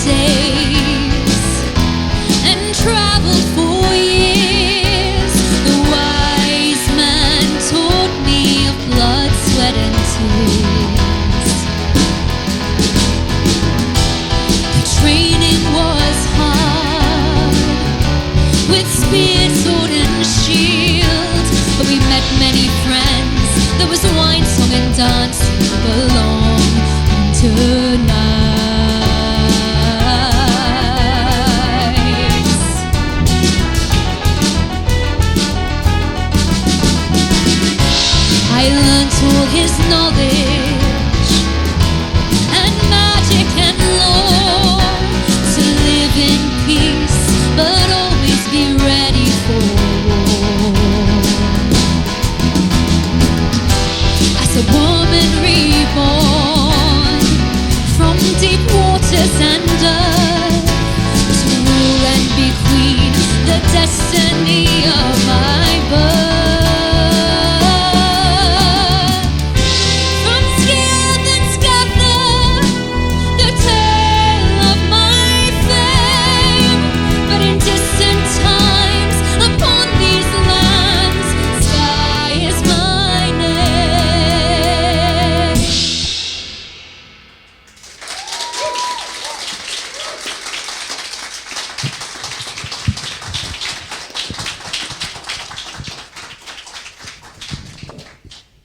days and traveled for years. The wise man taught me of blood, sweat and tears. The training was hard, with spear, sword and shield, but we met many friends. There was wine, song and dance along tonight. I learnt all his knowledge and magic and lore, to live in peace but always be ready for war. As a woman reborn from deep waters and earth, to rule and be queen, the destiny of my birth.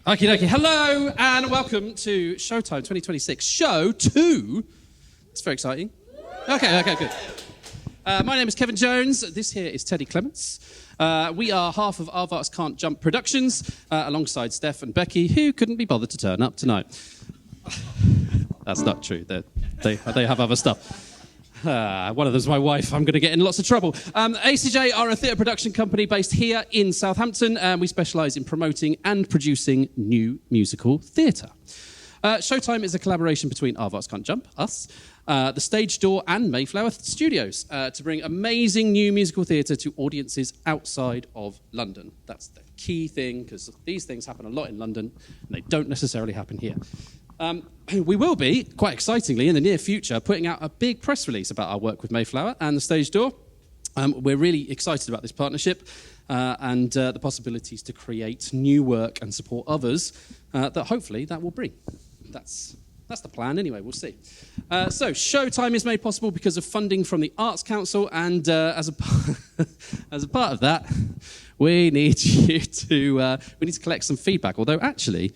Okie dokie. Hello and welcome to Showtime 2026, Show 2. It's very exciting. Okay, good. My name is Kevin Jones. This here is Teddy Clements. We are half of Aardvarks Can't Jump Productions, alongside Steph and Becky, who couldn't be bothered to turn up tonight. That's not true. They have other stuff. One of them's my wife. I'm going to get in lots of trouble. ACJ are a theatre production company based here in Southampton, and we specialise in promoting and producing new musical theatre. Showtime is a collaboration between Aardvarks Can't Jump, us, the Stage Door and Mayflower Studios to bring amazing new musical theatre to audiences outside of London. That's the key thing, because these things happen a lot in London and they don't necessarily happen here. We will be, quite excitingly, in the near future, putting out a big press release about our work with Mayflower and the Stage Door. We're really excited about this partnership and the possibilities to create new work and support others that hopefully that will bring. That's the plan anyway, we'll see. So Showtime is made possible because of funding from the Arts Council, and as a part of that, we need to collect some feedback, although actually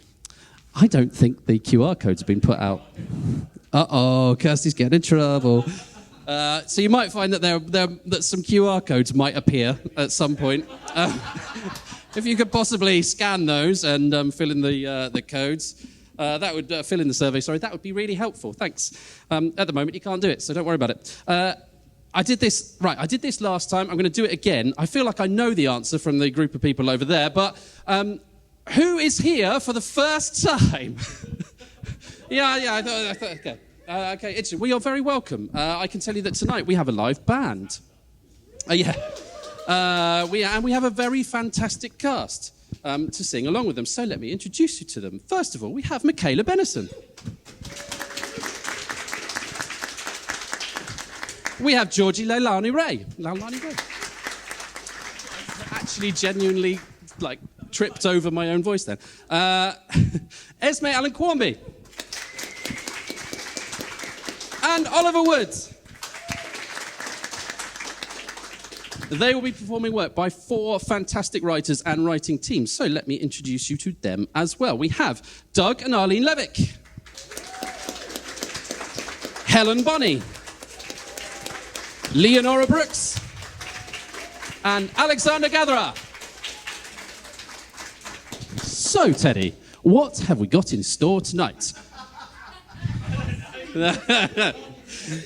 I don't think the QR codes have been put out. Uh-oh, Kirsty's getting in trouble. So you might find that that some QR codes might appear at some point. If you could possibly scan those and fill in the codes, that would fill in the survey. Sorry, that would be really helpful. Thanks. At the moment, you can't do it, so don't worry about it. I did this last time. I'm going to do it again. I feel like I know the answer from the group of people over there, but who is here for the first time? Yeah. I thought. Okay. Okay, interesting. Well, you're very welcome. I can tell you that tonight we have a live band. We have a very fantastic cast to sing along with them. So let me introduce you to them. First of all, we have Michaela Bennison. We have Georgy Laulani Ray. Actually, genuinely, tripped over my own voice then. Esme Allen-Quarmby. And Oliver Woods. They will be performing work by 4 fantastic writers and writing teams. So let me introduce you to them as well. We have Doug and Arlene Levick. Helen Bonney. Leonora Brooks. And Alexander Gatherer. So, Teddy, what have we got in store tonight?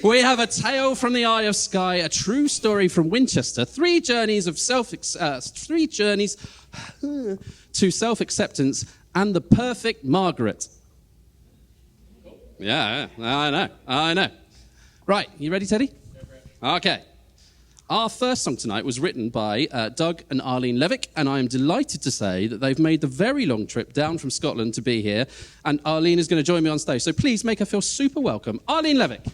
We have a tale from the eye of Skye, a true story from Winchester, 3 journeys to self-acceptance, and the perfect Margaret. Yeah, I know. Right, you ready, Teddy? Okay. Our first song tonight was written by Doug and Arlene Levick, and I am delighted to say that they've made the very long trip down from Scotland to be here, and Arlene is going to join me on stage. So please make her feel super welcome. Arlene Levick.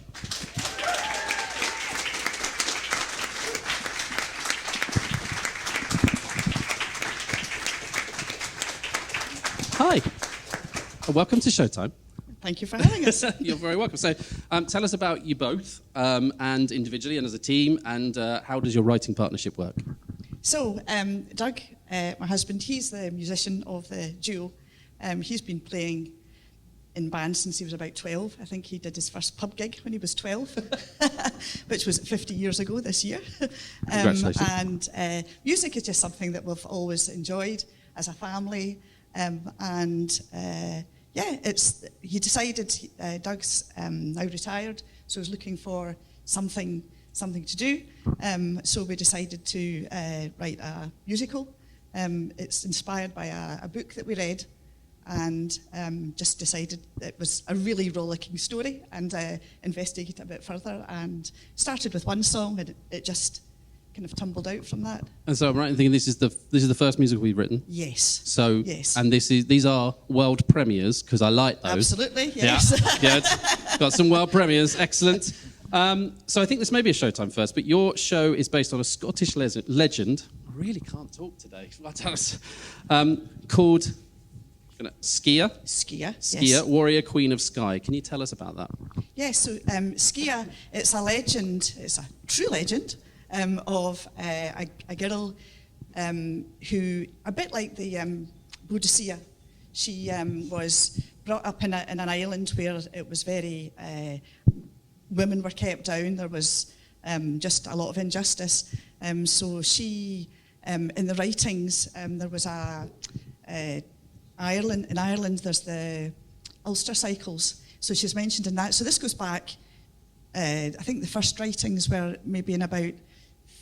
Hi. Welcome to Showtime. Thank you for having us. You're very welcome. So tell us about you both, and individually and as a team, and how does your writing partnership work? So, Doug, my husband, he's the musician of the duo. He's been playing in bands since he was about 12. I think he did his first pub gig when he was 12, which was 50 years ago this year. Congratulations. And music is just something that we've always enjoyed as a family. He decided, Doug's now retired, so he's looking for something to do. So we decided to write a musical. It's inspired by a book that we read, and just decided it was a really rollicking story, and investigated a bit further, and started with one song, and it just kind of tumbled out from that. And so I'm right in thinking this is the first musical we've written. Yes. So yes. And these are world premieres because I like those. Absolutely. Yes. Yeah. Good. Got some world premieres. Excellent. So I think this may be a Showtime first, but your show is based on a Scottish legend. I really can't talk today. Called Skia. Skia. Skia, yes. Warrior Queen of Skye. Can you tell us about that? Yes. So Skia, it's a legend. It's a true legend. Of a girl who, a bit like the Boadicea, she was brought up in an island where it was very, women were kept down, there was just a lot of injustice. So she, in the writings, there was in Ireland there's the Ulster cycles, so she's mentioned in that. So this goes back, I think the first writings were maybe in about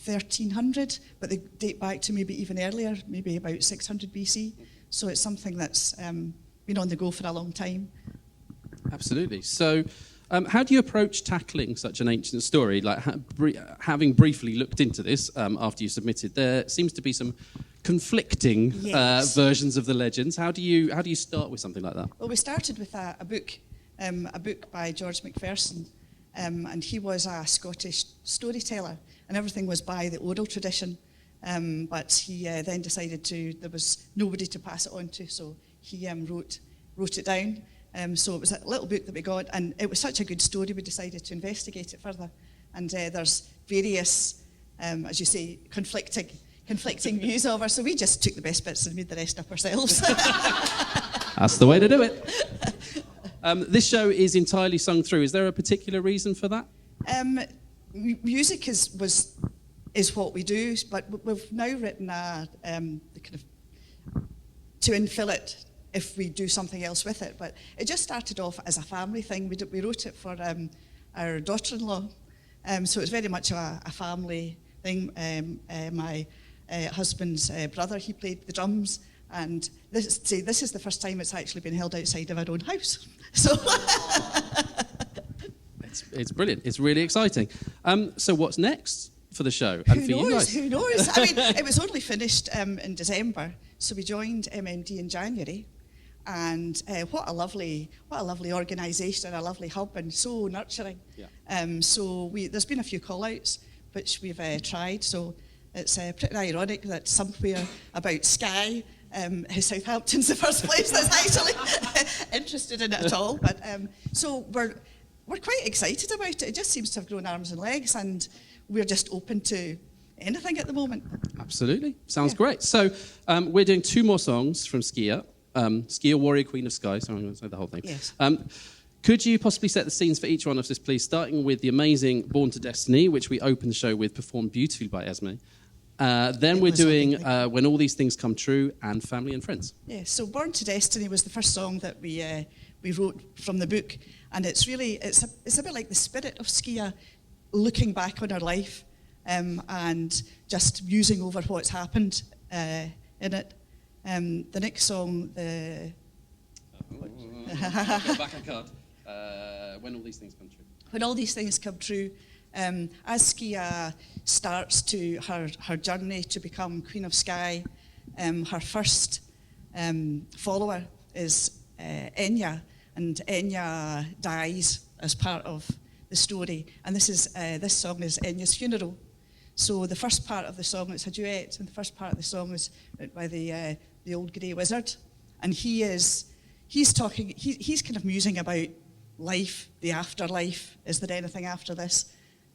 1300, but they date back to maybe even earlier, maybe about 600 BC. So it's something that's been on the go for a long time. Absolutely. So how do you approach tackling such an ancient story? Like having briefly looked into this after you submitted, there seems to be some conflicting versions of the legends. How do you start with something like that? Well, we started with a book by George Macpherson, and he was a Scottish storyteller, and everything was by the oral tradition. But he then decided there was nobody to pass it on to, so he wrote it down. So it was a little book that we got, and it was such a good story, we decided to investigate it further. And there's various, as you say, conflicting views of her, so we just took the best bits and made the rest up ourselves. That's the way to do it. This show is entirely sung through. Is there a particular reason for that? Music is what we do, but we've now written to infill it if we do something else with it. But it just started off as a family thing. We wrote it for our daughter-in-law, so it's very much a family thing. My husband's brother, he played the drums, and this is the first time it's actually been held outside of our own house. So it's brilliant. It's really exciting. So what's next for the show and for you guys? Who knows? I mean, it was only finished in December, so we joined MMD in January, and what a lovely organisation and a lovely hub, and so nurturing. Yeah. So there's been a few call-outs which we've tried. So it's pretty ironic that somewhere about Skye, Southampton's the first place that's actually interested in it at all. But so we're quite excited about it. It just seems to have grown arms and legs, and we're just open to anything at the moment. Absolutely. Sounds great. So we're doing two more songs from Skia. Skia, Warrior Queen of Skye. Sorry, I'm going to say the whole thing. Yes. Could you possibly set the scenes for each one of us, please, starting with the amazing Born to Destiny, which we opened the show with, performed beautifully by Esme. Then we're doing When All These Things Come True and Family and Friends. Yeah, so Born to Destiny was the first song that we wrote from the book, and it's a bit like the spirit of Skia, looking back on her life and just musing over what's happened in it. The next song, back a card. When All These Things Come True. When All These Things Come True, as Skia starts to her journey to become Queen of Skye, her first follower is Enya, and Enya dies as part of the story. And this song is Enya's funeral. So the first part of the song, it's a duet, and the first part of the song is by the Old Grey Wizard, and he's kind of musing about life, the afterlife. Is there anything after this?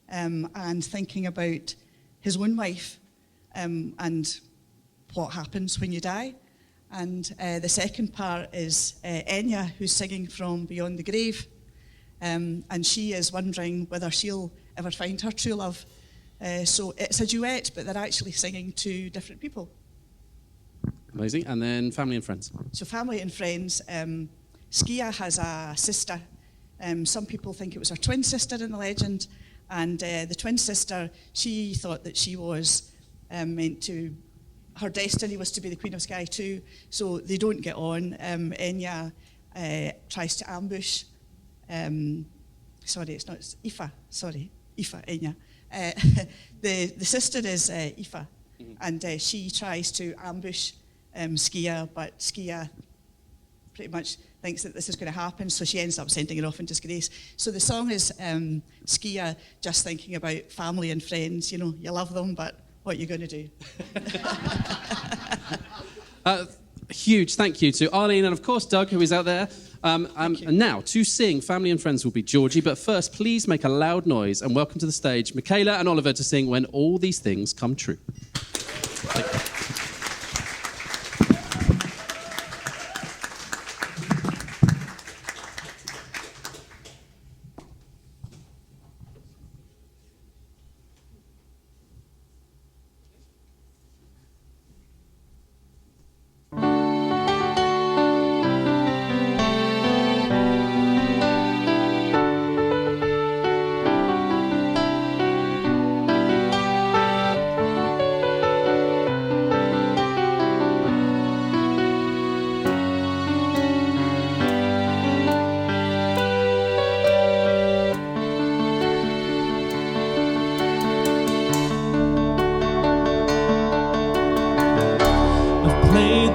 And thinking about his own wife and what happens when you die. And the second part is Enya, who's singing from Beyond the Grave. And she is wondering whether she'll ever find her true love. So it's a duet, but they're actually singing to different people. Amazing. And then family and friends. So family and friends. Skia has a sister. Some people think it was her twin sister in the legend. And the twin sister, she thought that she was meant to... Her destiny was to be the Queen of Skye too, so they don't get on. Enya tries to ambush. Sorry, it's not it's Aoife. Sorry, Aoife, Enya. The sister is Aoife, and she tries to ambush Skia, but Skia pretty much thinks that this is going to happen, so she ends up sending her off in disgrace. So the song is Skia just thinking about family and friends. You know, you love them, but what are you going to do? Huge thank you to Arlene and, of course, Doug, who is out there. And now, to sing Family and Friends will be Georgie. But first, please make a loud noise and welcome to the stage Michaela and Oliver to sing When All These Things Come True.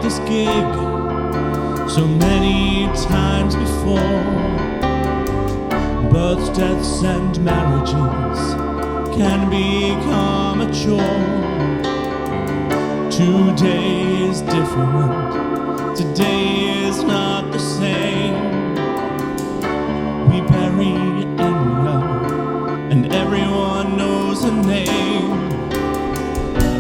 This gig so many times before. Births, deaths and marriages can become a chore. Today is different, today is not the same. We bury Enya and everyone knows her name.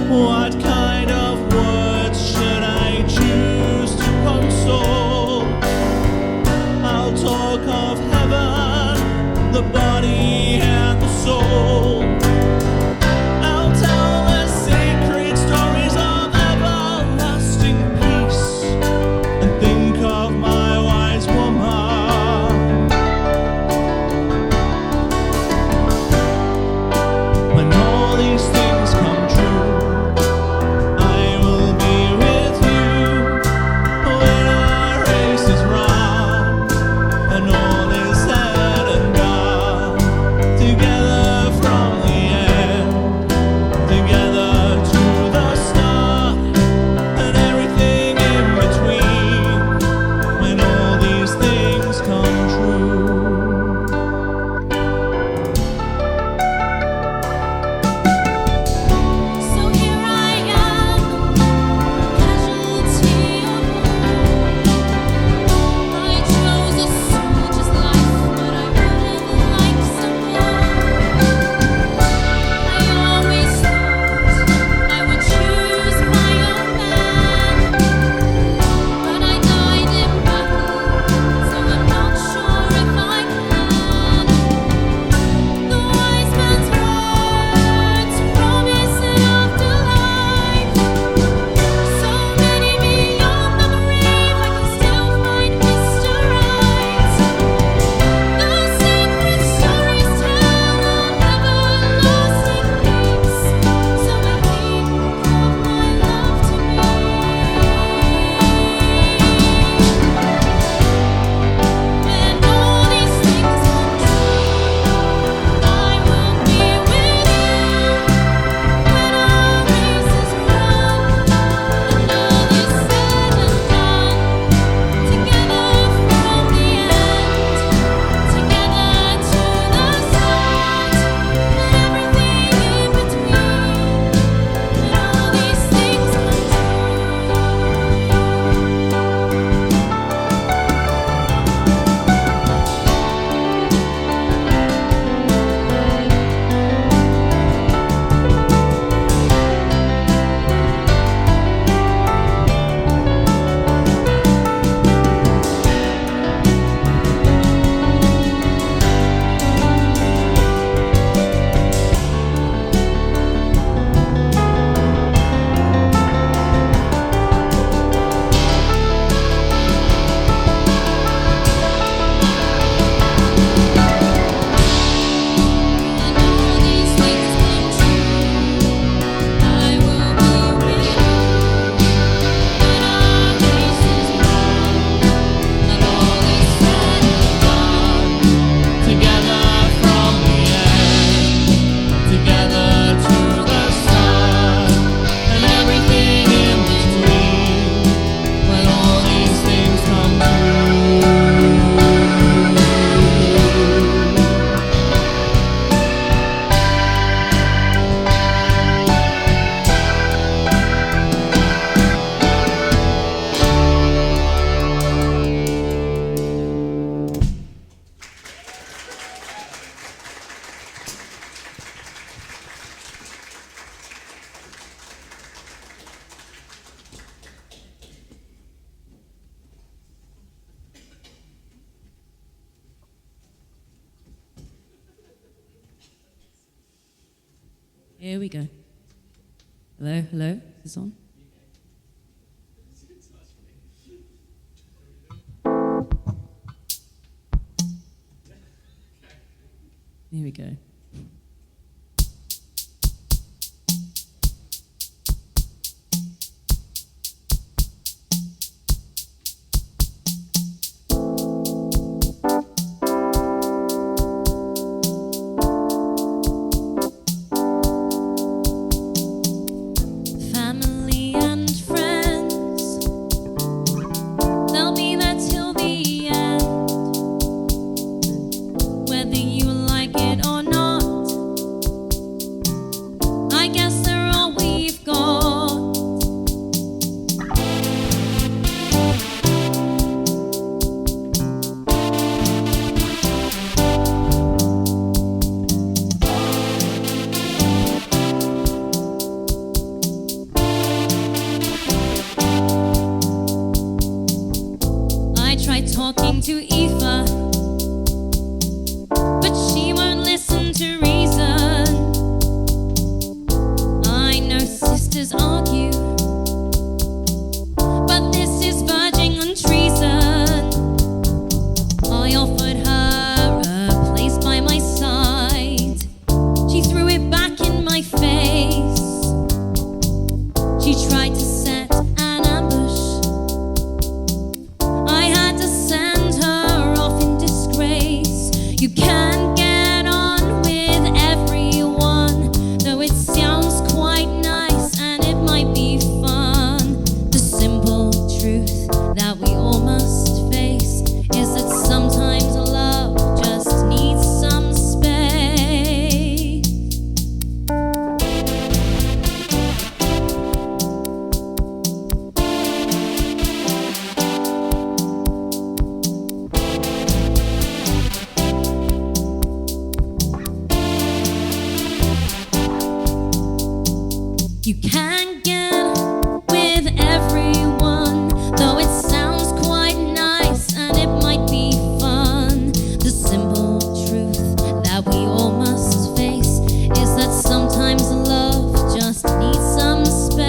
What kind of words should I choose to console? I'll talk of heaven, the body and the soul. I'll tell the sacred stories of everlasting peace and think of my wise woman. When all these things come true, Here we go. Hello, hello. Is this on? Here we go. Family and friends, they'll be there till the end, whether you like it or not. I guess they're all we've got. I tried talking to Aoife, but she won't listen to reason. I know sisters argue, but this is verging on treason. I offered her a place by my side. She threw it back in my face. She tried to set an ambush. I had to send her off in disgrace. You can get on with everyone, though it sounds quite nice and it might be fun. The simple truth that we all must face is that sometimes love just needs some space. You can get with everyone, though it sounds quite nice and it might be fun. The simple truth that we all must face is that sometimes love just needs some space.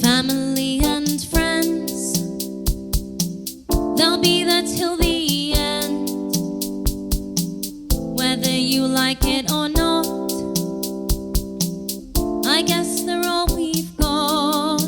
Family and friends, they'll be there till the end, whether you like it or not. I guess they're all we've got.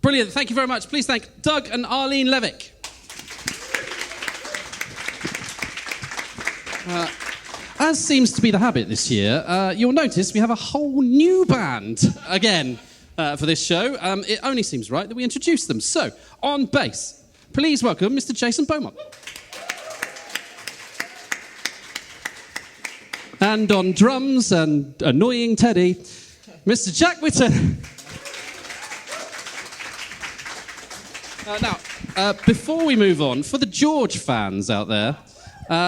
Brilliant. Thank you very much. Please thank Doug and Arlene Levick. As seems to be the habit this year, you'll notice we have a whole new band again for this show. It only seems right that we introduce them. So, on bass, please welcome Mr. Jason Beaumont. And on drums and annoying Teddy, Mr. Jack Whitten. Now, before we move on, for the George fans out there,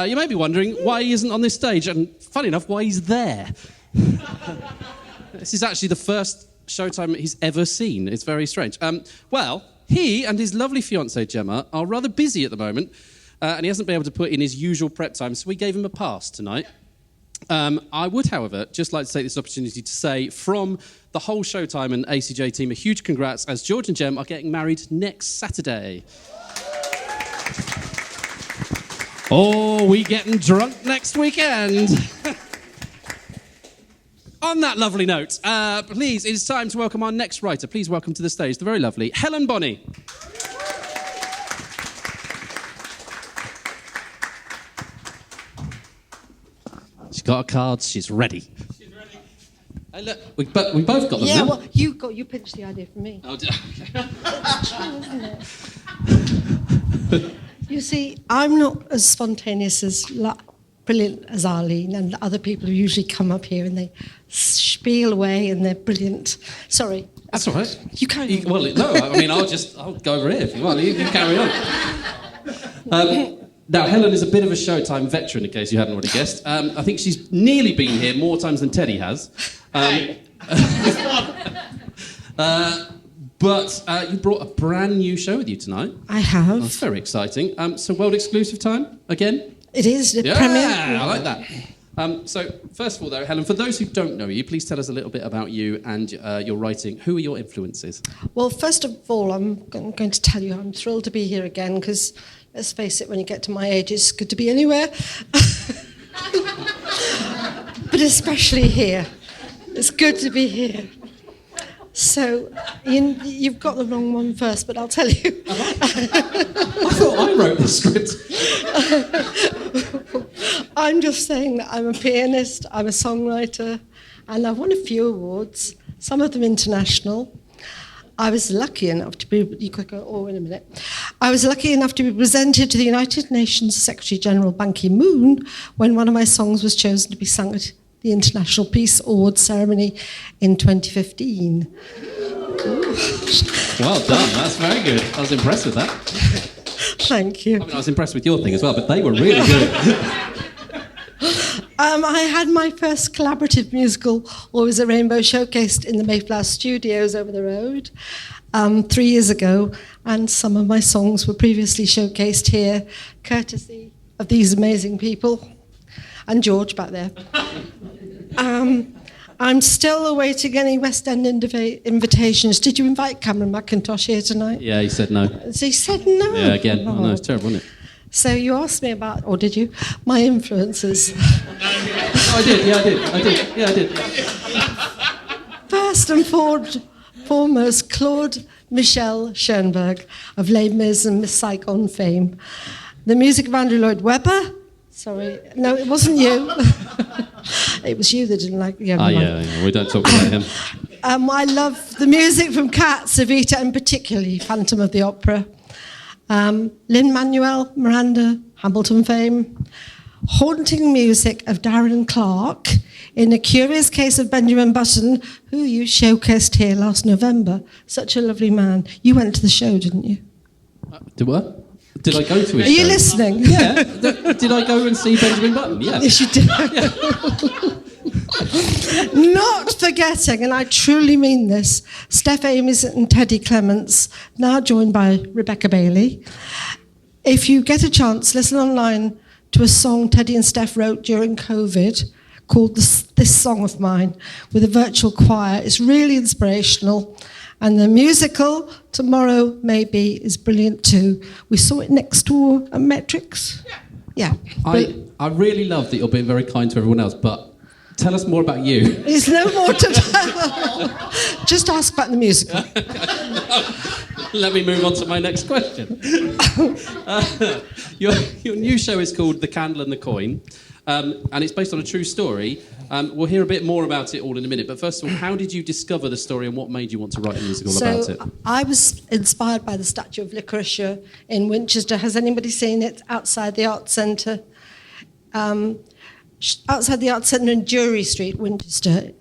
you may be wondering why he isn't on this stage, and funny enough, why he's there. This is actually the first Showtime he's ever seen. It's very strange. Well, he and his lovely fiancée, Gemma, are rather busy at the moment, and he hasn't been able to put in his usual prep time, so we gave him a pass tonight. I would, however, just like to take this opportunity to say from the whole Showtime and ACJ team a huge congrats, as George and Gem are getting married next Saturday. Oh, we getting drunk next weekend. On that lovely note, please, it is time to welcome our next writer. Please welcome to the stage the very lovely Helen Bonney. She's got her cards. She's ready. She's ready. Hey, look, we both got them. Yeah, now. well, you pinched the idea from me. Oh, It's true, isn't it? You see, I'm not as spontaneous as brilliant as Arlene, and other people who usually come up here and they spiel away and they're brilliant. Sorry. That's all right. You carry on. Well, no, I mean, I'll go over here if you want. You carry on. Now, Helen is a bit of a Showtime veteran, in case you hadn't already guessed. I think she's nearly been here more times than Teddy has. But you brought a brand new show with you tonight. I have. Oh, that's very exciting. So world exclusive time again? It is the Yeah, premiere. I like that. So first of all, though, Helen, for those who don't know you, please tell us a little bit about you and your writing. Who are your influences? Well, first of all, I'm going to tell you I'm thrilled to be here again because, let's face it, when you get to my age, it's good to be anywhere. But especially here. It's good to be here. So, you've got the wrong one first, but I'll tell you. I thought I wrote the script. I'm just saying that I'm a pianist, I'm a songwriter, and I've won a few awards, some of them international. I was lucky enough to be, you could go, oh, in a minute. I was lucky enough to be presented to the United Nations Secretary General Ban Ki-moon when one of my songs was chosen to be sung at the International Peace Awards ceremony in 2015. Well done, that's very good. I was impressed with that. Thank you. I mean, I was impressed with your thing as well, but they were really good. I had my first collaborative musical, Always a Rainbow, showcased in the Mayflower studios over the road 3 years ago, and some of my songs were previously showcased here, courtesy of these amazing people, and George back there. I'm still awaiting any West End invitations. Did you invite Cameron McIntosh here tonight? Yeah, he said no. So he said no. Yeah, again. Oh, no, it's terrible, isn't it? So you asked me about, or did you, my influences. Oh, I did. Yeah, I did. First and foremost, Claude Michel Schoenberg of Les Mis and Miss Saigon fame. The music of Andrew Lloyd Webber. Sorry, no, it wasn't you. It was you that didn't like the other one. Yeah, we don't talk about him. I love the music from Cats, Evita, and particularly Phantom of the Opera. Lin-Manuel Miranda, Hamilton fame. Haunting music of Darren Clark in A Curious Case of Benjamin Button, who you showcased here last November. Such a lovely man. You went to the show, didn't you? Did what? Did I go to his Are you show? listening? Yeah. Did I go and see Benjamin Button? Yeah. Yes, you did. Not forgetting, and I truly mean this, Steph Ames and Teddy Clements, now joined by Rebecca Bailey. If you get a chance, listen online to a song Teddy and Steph wrote during COVID called This Song of Mine with a virtual choir. It's really inspirational. And the musical, Tomorrow Maybe, is brilliant too. We saw it next door at Metrics. Yeah. I really love that you're being very kind to everyone else, but tell us more about you. There's no more to tell. Just ask about the musical. Let me move on to my next question. Your new show is called The Candle and the Coin, and it's based on a true story. We'll hear a bit more about it all in a minute, but first of all, how did you discover the story and what made you want to write a musical about it? I was inspired by the statue of Licoricia in Winchester. Has anybody seen it outside the Arts Centre? Outside the Arts Centre in Drury Street, Winchester.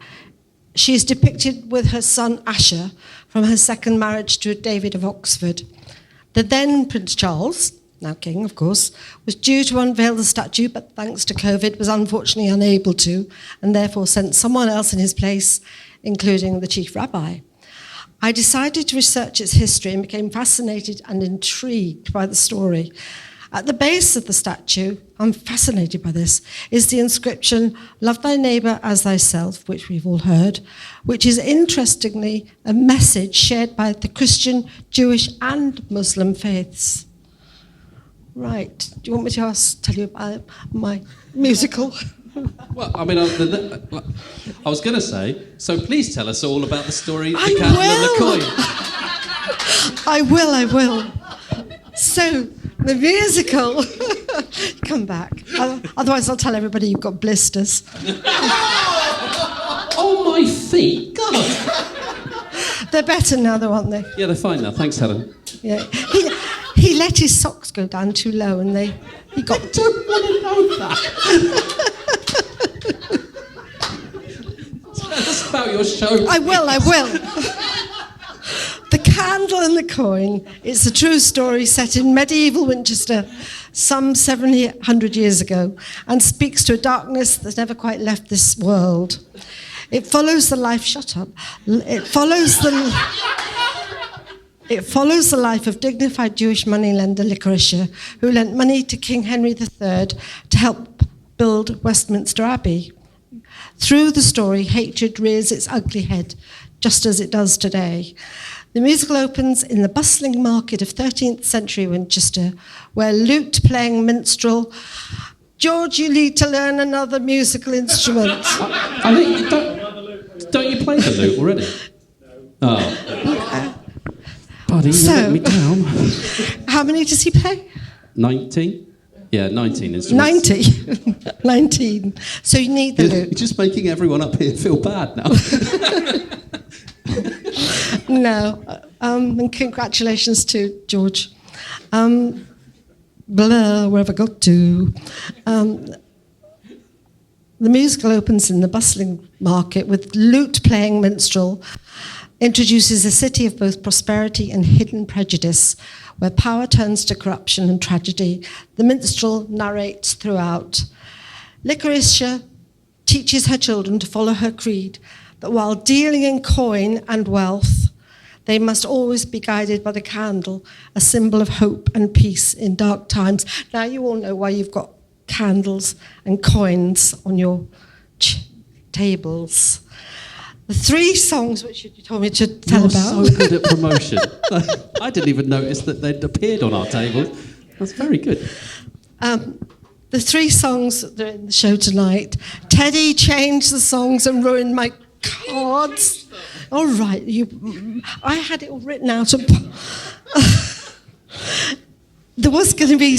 She is depicted with her son Asher from her second marriage to David of Oxford. The then Prince Charles, now king of course, was due to unveil the statue, but thanks to COVID was unfortunately unable to, and therefore sent someone else in his place, including the chief rabbi. I decided to research its history and became fascinated and intrigued by the story. At the base of the statue, I'm fascinated by this, is the inscription, "Love thy neighbour as thyself," which we've all heard, which is interestingly a message shared by the Christian, Jewish and Muslim faiths. Right, do you want me to tell you about my musical? Well, I mean, I was going to say, so please tell us all about the story, I The Candle and the will. Coin. I will. So, the musical... Come back. Otherwise, I'll tell everybody you've got blisters. Oh, my feet! God! They're better now, though, aren't they? Yeah, they're fine now. Thanks, Helen. Yeah. He let his socks go down too low and he got... I don't want to know that. Tell us about your show. I will. The Candle and the Coin. It's a true story set in medieval Winchester some 700 years ago and speaks to a darkness that's never quite left this world. It follows the life... Shut up. It follows the life of dignified Jewish moneylender Licoricia, who lent money to King Henry III to help build Westminster Abbey. Through the story, hatred rears its ugly head, just as it does today. The musical opens in the bustling market of 13th century Winchester, where lute-playing minstrel... George, you need to learn another musical instrument. I think don't you play the lute already? No. Oh. Buddy, you let me down. How many does he play? 19? Yeah, 19 instruments. 90? 19. So you need the lute. You're just making everyone up here feel bad now. No. And congratulations to George. Where have I got to? The musical opens in the bustling market with lute-playing minstrel, introduces a city of both prosperity and hidden prejudice, where power turns to corruption and tragedy. The minstrel narrates throughout. Licoricia teaches her children to follow her creed, that while dealing in coin and wealth, they must always be guided by the candle, a symbol of hope and peace in dark times. Now, you all know why you've got candles and coins on your tables. The 3 songs which you told me to tell about. You're so good at promotion. I didn't even notice that they'd appeared on our tables. That's very good. The 3 songs that are in the show tonight. Teddy changed the songs and ruined my cards. All right, I had it all written out. There was going to be...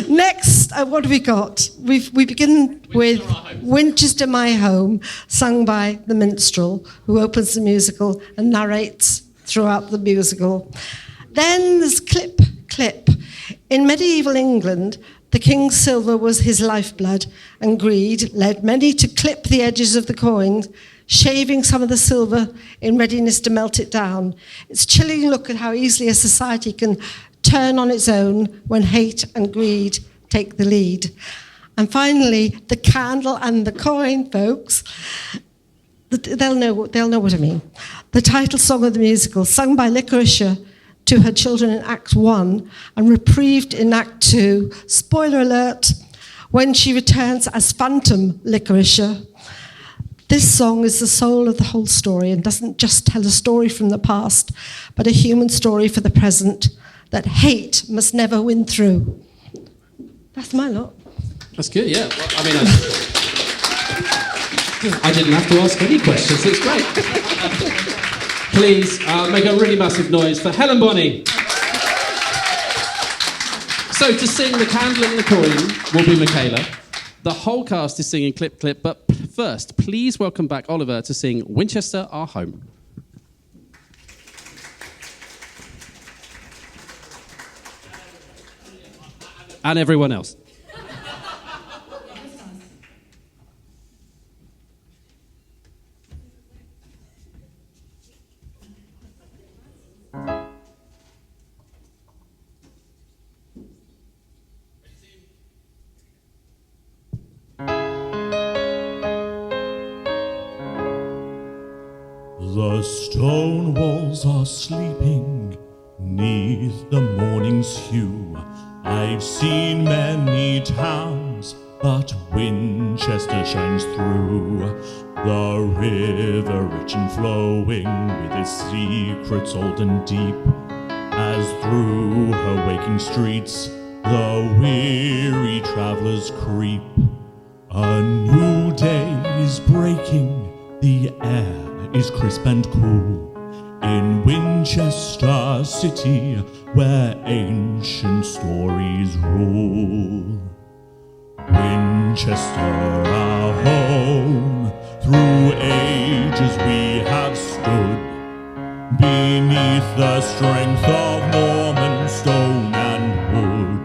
Next, what have we got? We begin with Winchester My Home, sung by the minstrel, who opens the musical and narrates throughout the musical. Then there's Clip, Clip. In medieval England, the king's silver was his lifeblood, and greed led many to clip the edges of the coins, shaving some of the silver in readiness to melt it down. It's chilling look at how easily a society can turn on its own when hate and greed take the lead. And finally, the candle and the coin, folks. They'll know what I mean. The title song of the musical, sung by Licoricia to her children in Act 1 and reprieved in Act 2, spoiler alert, when she returns as Phantom Licoricia. This song is the soul of the whole story and doesn't just tell a story from the past, but a human story for the present, that hate must never win through. That's my lot. That's good, yeah. Well, I mean, I didn't have to ask any questions. It's great. Please make a really massive noise for Helen Bonney. So to sing The Candle and the Coin will be Michaela. The whole cast is singing Clip, Clip, but first, please welcome back Oliver to sing Winchester Our Home. And everyone else. The stone walls are sleeping 'neath the morning's hue. I've seen many towns, but Winchester shines through. The river rich and flowing, with its secrets old and deep, as through her waking streets the weary travellers creep. A new day is breaking, the air is crisp and cool, in Winchester city, where ancient stories rule. Winchester, our home, through ages we have stood beneath the strength of Norman stone and wood.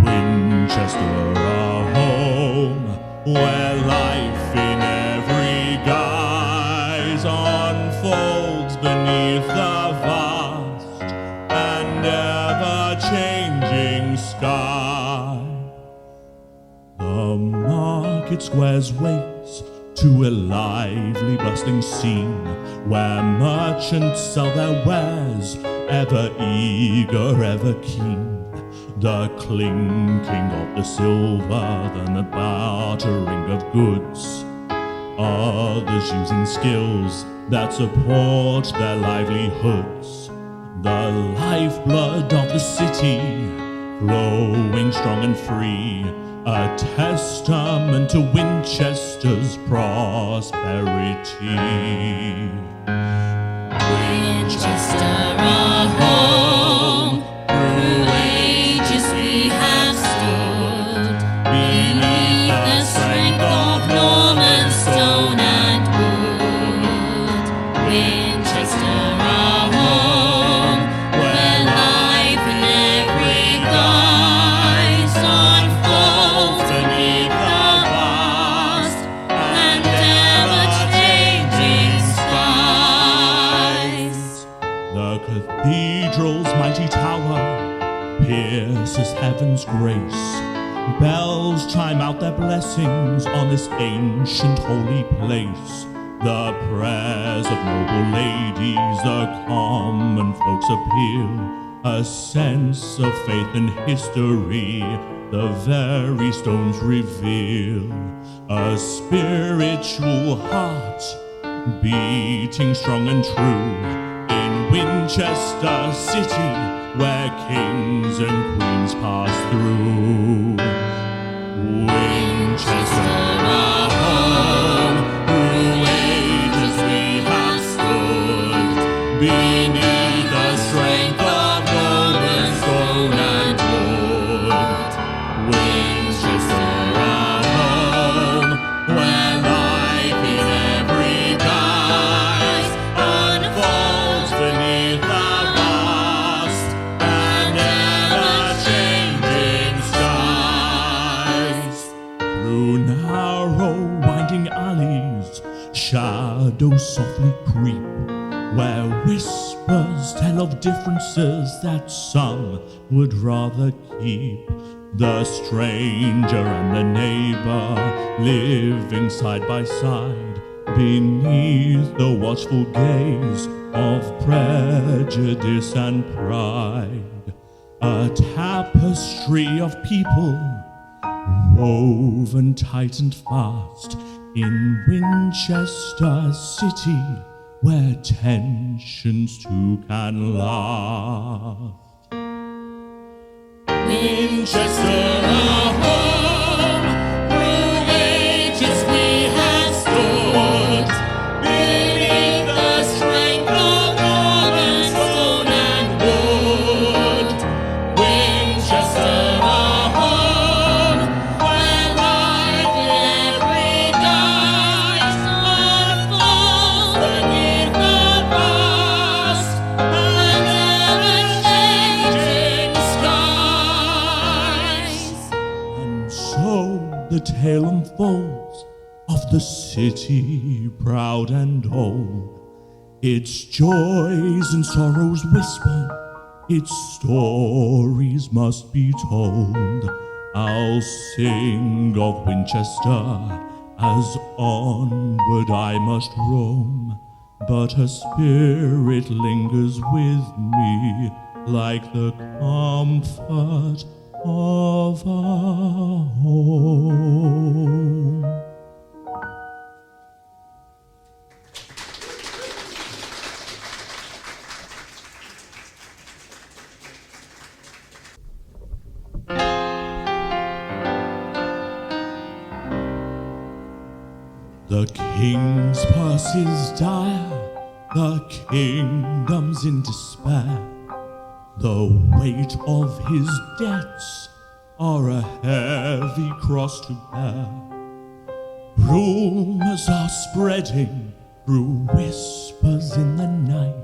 Winchester, a home where life in every guise unfolds beneath the vast and ever-changing sky. The market squares waits to a lively, bustling scene where merchants sell their wares, ever eager, ever keen. The clinking of the silver, then the bartering of goods. Others using skills that support their livelihoods. The lifeblood of the city, flowing strong and free, a testament to Winchester's prosperity. Winchester, our home, through ages we have stood, beneath the strength of Norman stone and wood. Winchester, our home, where life in every guise unfolds beneath the vast and ever-changing skies. The cathedral's mighty tower pierces heaven's grace. Bells chime out their blessings on this ancient holy place. The prayers of noble ladies, the common folks appeal. A sense of faith and history, the very stones reveal. A spiritual heart beating strong and true in Winchester city, where kings and queens pass through. Winchester, our home, through ages we have stood, beneath the strength of Norman stone and wood. Winchester, our home, where life in every guise unfolds beneath the vast and ever-changing skies. Through narrow, winding alleys, shadows softly creep, where whispers tell of differences that some would rather keep. The stranger and the neighbor living side by side beneath the watchful gaze of prejudice and pride. A tapestry of people woven tight and fast in Winchester city, where tensions too can last. Winchester, our home, through ages we have stood, beneath the strength of Norman stone and wood. Winchester, our home, where life in every guise unfolds beneath the vast and ever-changing skies. And so the tale unfolds of the city proud and old. Its joys and sorrows whisper, its stories must be told. I'll sing of Winchester as onward I must roam, but her spirit lingers with me like the comfort of a home. The king's purse is dire, the kingdom's in despair. The weight of his debts are a heavy cross to bear. Rumors are spreading through whispers in the night.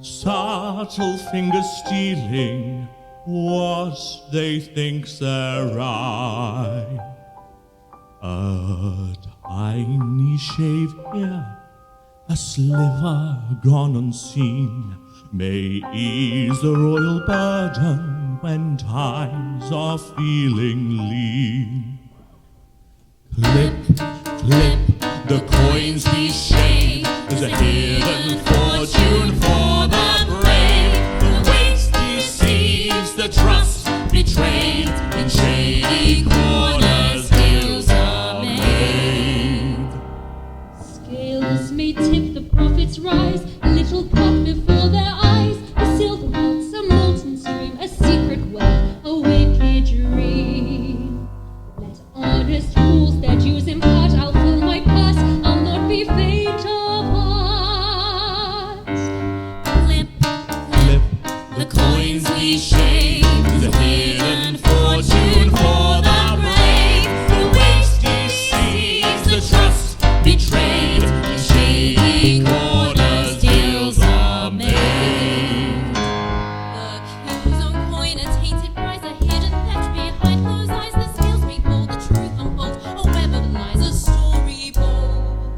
subtle fingers stealing what they think's their right. A tiny shave here, a sliver gone unseen, may ease the royal burden when times are feeling lean. Clip, clip, the coins we shave, there's a hidden fortune for the brave. The weight deceives, the trust betrayed, in shady corners deals are made. Scales may tip, the prophets rise, a little pot before their eyes, a silver roots, a molten stream, a secret wealth, a wicked dream. Let honest fools their dues impart, I'll fill my purse, I'll not be faint of heart. Clip, clip, The coins we shave, there's a hidden fortune for the brave. The weight deceives, the trust betrayed, in shady corners deals are made. The king's own coin, a tainted prize, a hidden theft behind whose eyes the scales behold, the truth unfolds, a web of lies, a story bold.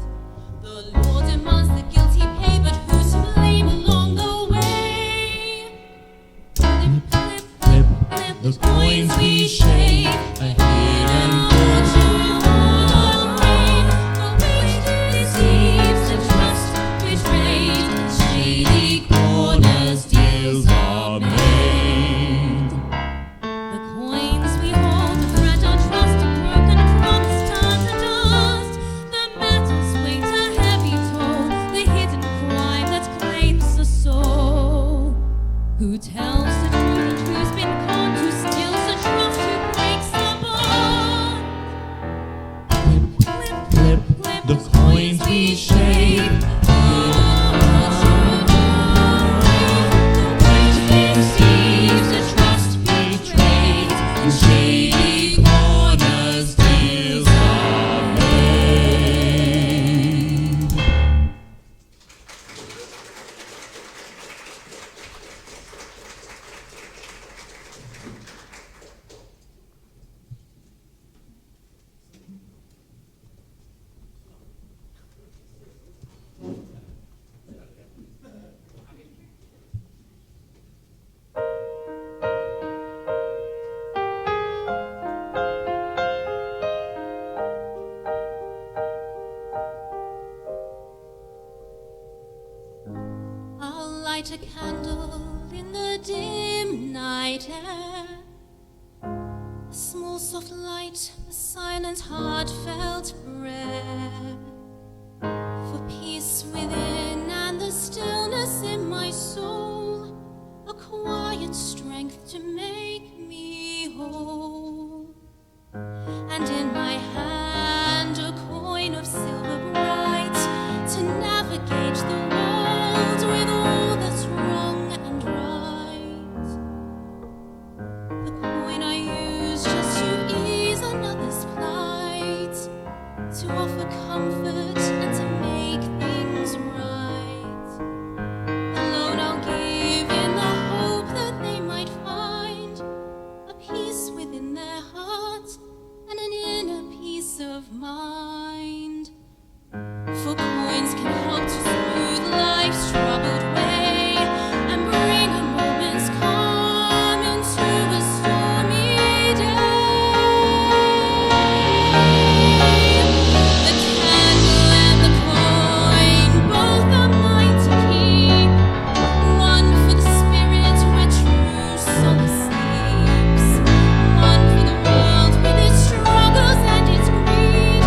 The law demands the guilty pay, but who's to blame along the way? Clip, clip, Clip, clip, the coins we shave, a hidden fortune for the brave. the weight deceives, the trust betrayed, Shady corners deals are made. the coins we hold, the fragile trust, a broken promise turned to dust. The metals weight a heavy toll, the hidden crime that claims the soul. Who tells the truth and who's been conned? Who steals the trust? Who breaks the bond? Clip, Clip, clip, the coins we shave, deceives, the trust betrayed, in shady corners deals are made. I'll light a candle in the dim night air. A small soft light, a silent heartfelt prayer. For peace within and the stillness in my soul. A quiet strength to make me whole. And in my hand a coin of silver bright to navigate the world with all that's wrong and right. The coin I use just to ease another's plight, to offer comfort and to make things right. Alone I'll give in the hope that they might find a peace within their heart and an inner peace of mind. For coins can help to smooth life's troubled way and bring a moment's calm into a stormy day. The candle and the coin, both are mine to keep. One for the spirit where true solace sleeps. One for the world with its struggles and its greed.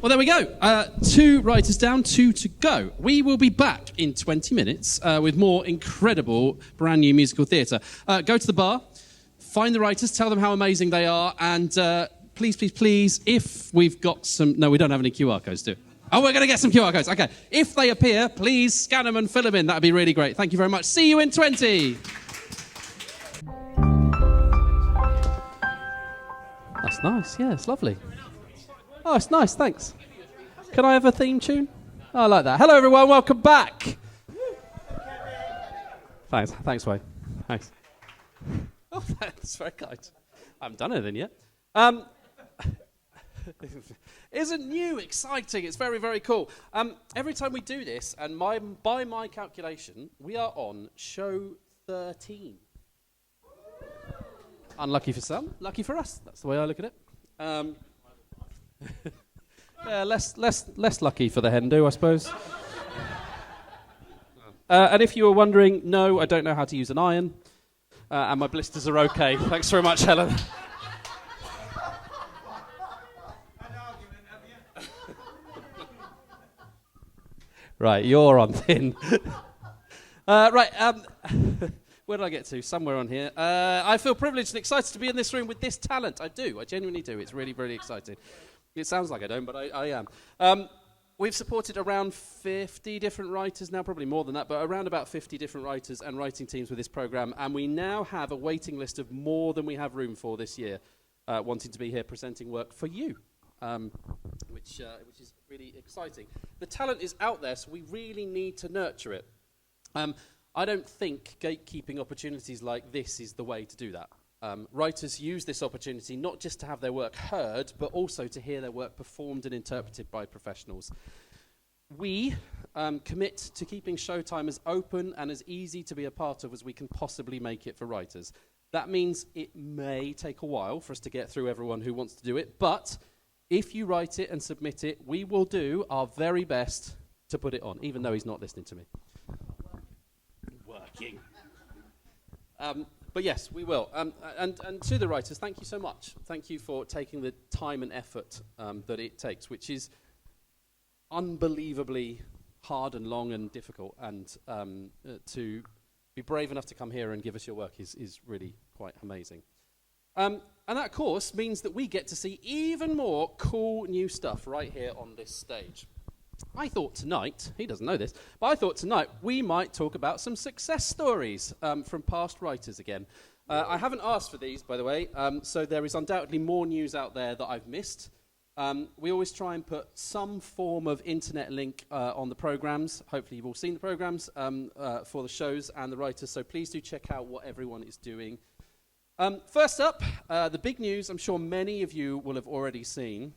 Well, there we go. 2 writers down, 2 to go. We will be back in 20 minutes with more incredible brand new musical theatre. Go to the bar, find the writers, tell them how amazing they are, and please, please, please, if we've got some... No, we don't have any QR codes, do we? Oh, we're going to get some QR codes. Okay. If they appear, please scan them and fill them in. That would be really great. Thank you very much. See you in 20. That's nice. Yeah, it's lovely. Oh, it's nice. Thanks. Can I have a theme tune? Oh, I like that. Hello, everyone. Welcome back. Thanks. Thanks, Wayne. Thanks. Oh, that's very kind. I haven't done anything yet. Isn't new exciting? It's very, very cool. Every time we do this, and by my calculation, we are on show 13. Unlucky for some, lucky for us. That's the way I look at it. Yeah, less lucky for the Hindu, I suppose. And if you were wondering, no, I don't know how to use an iron, and my blisters are okay. Thanks very much, Helen. Right, you're on thin. Where did I get to? Somewhere on here. I feel privileged and excited to be in this room with this talent. I do. I genuinely do. It's really, really exciting. It sounds like I don't, but I am. We've supported around 50 different writers now, probably more than that, but around about 50 different writers and writing teams with this programme, and we now have a waiting list of more than we have room for this year, wanting to be here presenting work for you. Which is really exciting. The talent is out there, so we really need to nurture it. I don't think gatekeeping opportunities like this is the way to do that. Writers use this opportunity not just to have their work heard, but also to hear their work performed and interpreted by professionals. We commit to keeping Showtime as open and as easy to be a part of as we can possibly make it for writers. That means it may take a while for us to get through everyone who wants to do it, but if you write it and submit it, we will do our very best to put it on, even though he's not listening to me. Working. But yes, we will. And to the writers, thank you so much. Thank you for taking the time and effort that it takes, which is unbelievably hard and long and difficult. And to be brave enough to come here and give us your work is really quite amazing. And that, of course, means that we get to see even more cool new stuff right here on this stage. I thought tonight, he doesn't know this, but I thought tonight we might talk about some success stories from past writers again. I haven't asked for these, by the way, so there is undoubtedly more news out there that I've missed. We always try and put some form of internet link on the programmes. Hopefully you've all seen the programmes for the shows and the writers, so please do check out what everyone is doing. First up, the big news I'm sure many of you will have already seen.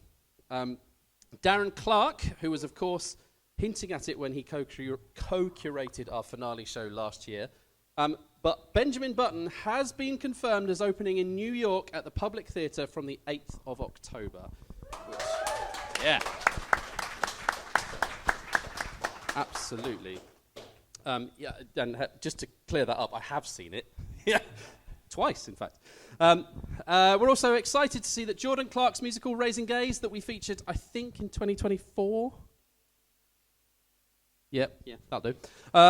Darren Clark, who was, of course, hinting at it when he co-curated our finale show last year. But Benjamin Button has been confirmed as opening in New York at the Public Theatre from the 8th of October. Which, yeah. Absolutely. Yeah, and just to clear that up, I have seen it. Yeah. Twice, in fact. We're also excited to see that Jordan Clark's musical Raising Gaze that we featured, I think, in 2024. Yeah, that'll do.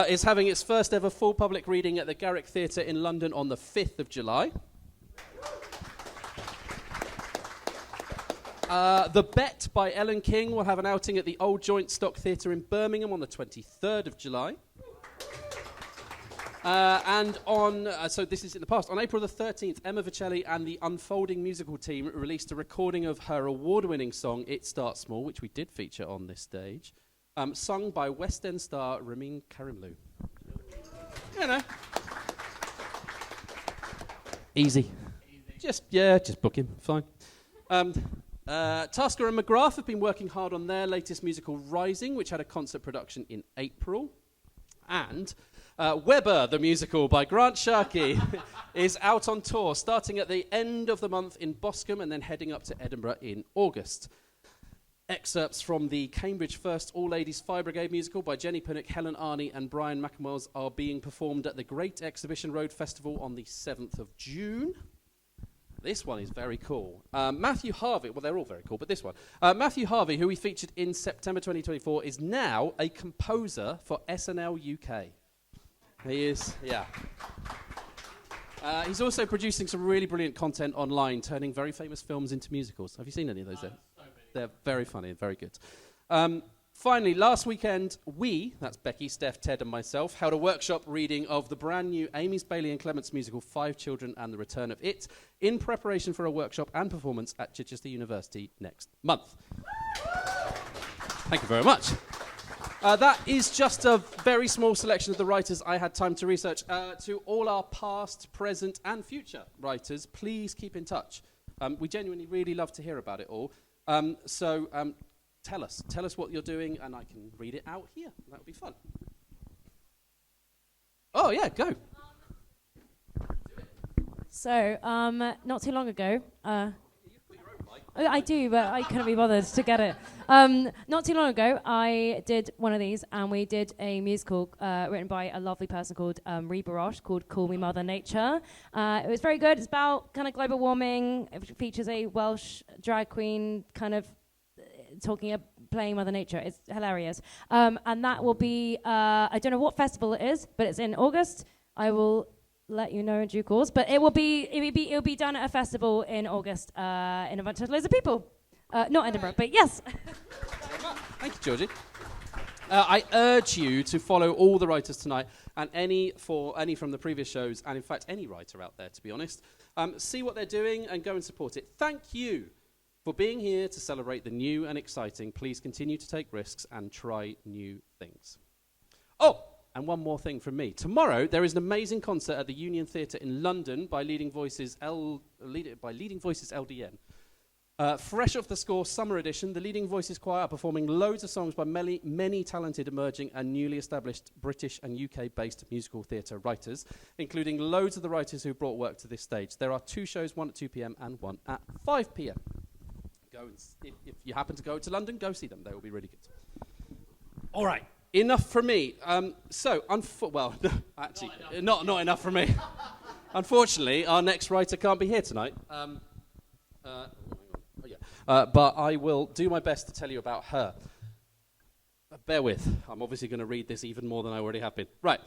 Is having its first ever full public reading at the Garrick Theatre in London on the 5th of July. The Bet by Ellen King will have an outing at the Old Joint Stock Theatre in Birmingham on the 23rd of July. And so this is in the past, on April the 13th, Emma Vicelli and the Unfolding musical team released a recording of her award-winning song, It Starts Small, which we did feature on this stage, sung by West End star Ramin Karimloo. You know. Easy. Just book him, fine. Tasker and McGrath have been working hard on their latest musical, Rising, which had a concert production in April. And Weber, the musical by Grant Sharkey, is out on tour, starting at the end of the month in Boscombe and then heading up to Edinburgh in August. Excerpts from the Cambridge First All-Ladies Fire Brigade musical by Jenny Pinnock, Helen Arney and Brian McElmores are being performed at the Great Exhibition Road Festival on the 7th of June. This one is very cool. Matthew Harvey, well, they're all very cool, but this one. Matthew Harvey, who we featured in September 2024, is now a composer for SNL UK. He is, yeah. He's also producing some really brilliant content online, turning very famous films into musicals. Have you seen any of those? They're very funny and very good. Finally, last weekend, that's Becky, Steph, Ted and myself, held a workshop reading of the brand new Amy's Bailey and Clements musical, Five Children and the Return of It, in preparation for a workshop and performance at Chichester University next month. Thank you very much. That is just a very small selection of the writers I had time to research. To all our past, present and future writers, please keep in touch. We genuinely really love to hear about it all. Tell us what you're doing, and I can read it out here. That would be fun. Oh, yeah, go. So, not too long ago, I do, but I couldn't be bothered to get it. Not too long ago, I did one of these, and we did a musical written by a lovely person called Reba Roche, called Call Me Mother Nature. It was very good. It's about kind of global warming. It features a Welsh drag queen kind of playing Mother Nature. It's hilarious. And that will be, I don't know what festival it is, but it's in August. I will let you know in due course. But it'll be done at a festival in August in a bunch of loads of people. Not Edinburgh, but yes. Thank you, Georgie. I urge you to follow all the writers tonight, and any from the previous shows, and in fact any writer out there, to be honest. See what they're doing and go and support it. Thank you for being here to celebrate the new and exciting. Please continue to take risks and try new things. Oh, and one more thing from me. Tomorrow, there is an amazing concert at the Union Theatre in London by Leading Voices LDN. Fresh off the score summer edition, the Leading Voices Choir are performing loads of songs by many talented emerging and newly established British and UK-based musical theatre writers, including loads of the writers who brought work to this stage. There are 2 shows, one at 2 p.m. and one at 5 p.m. If you happen to go to London, go see them. They will be really good. All right, enough from me. Not enough from me. Unfortunately, our next writer can't be here tonight. But I will do my best to tell you about her. Bear with. I'm obviously going to read this even more than I already have been. Right.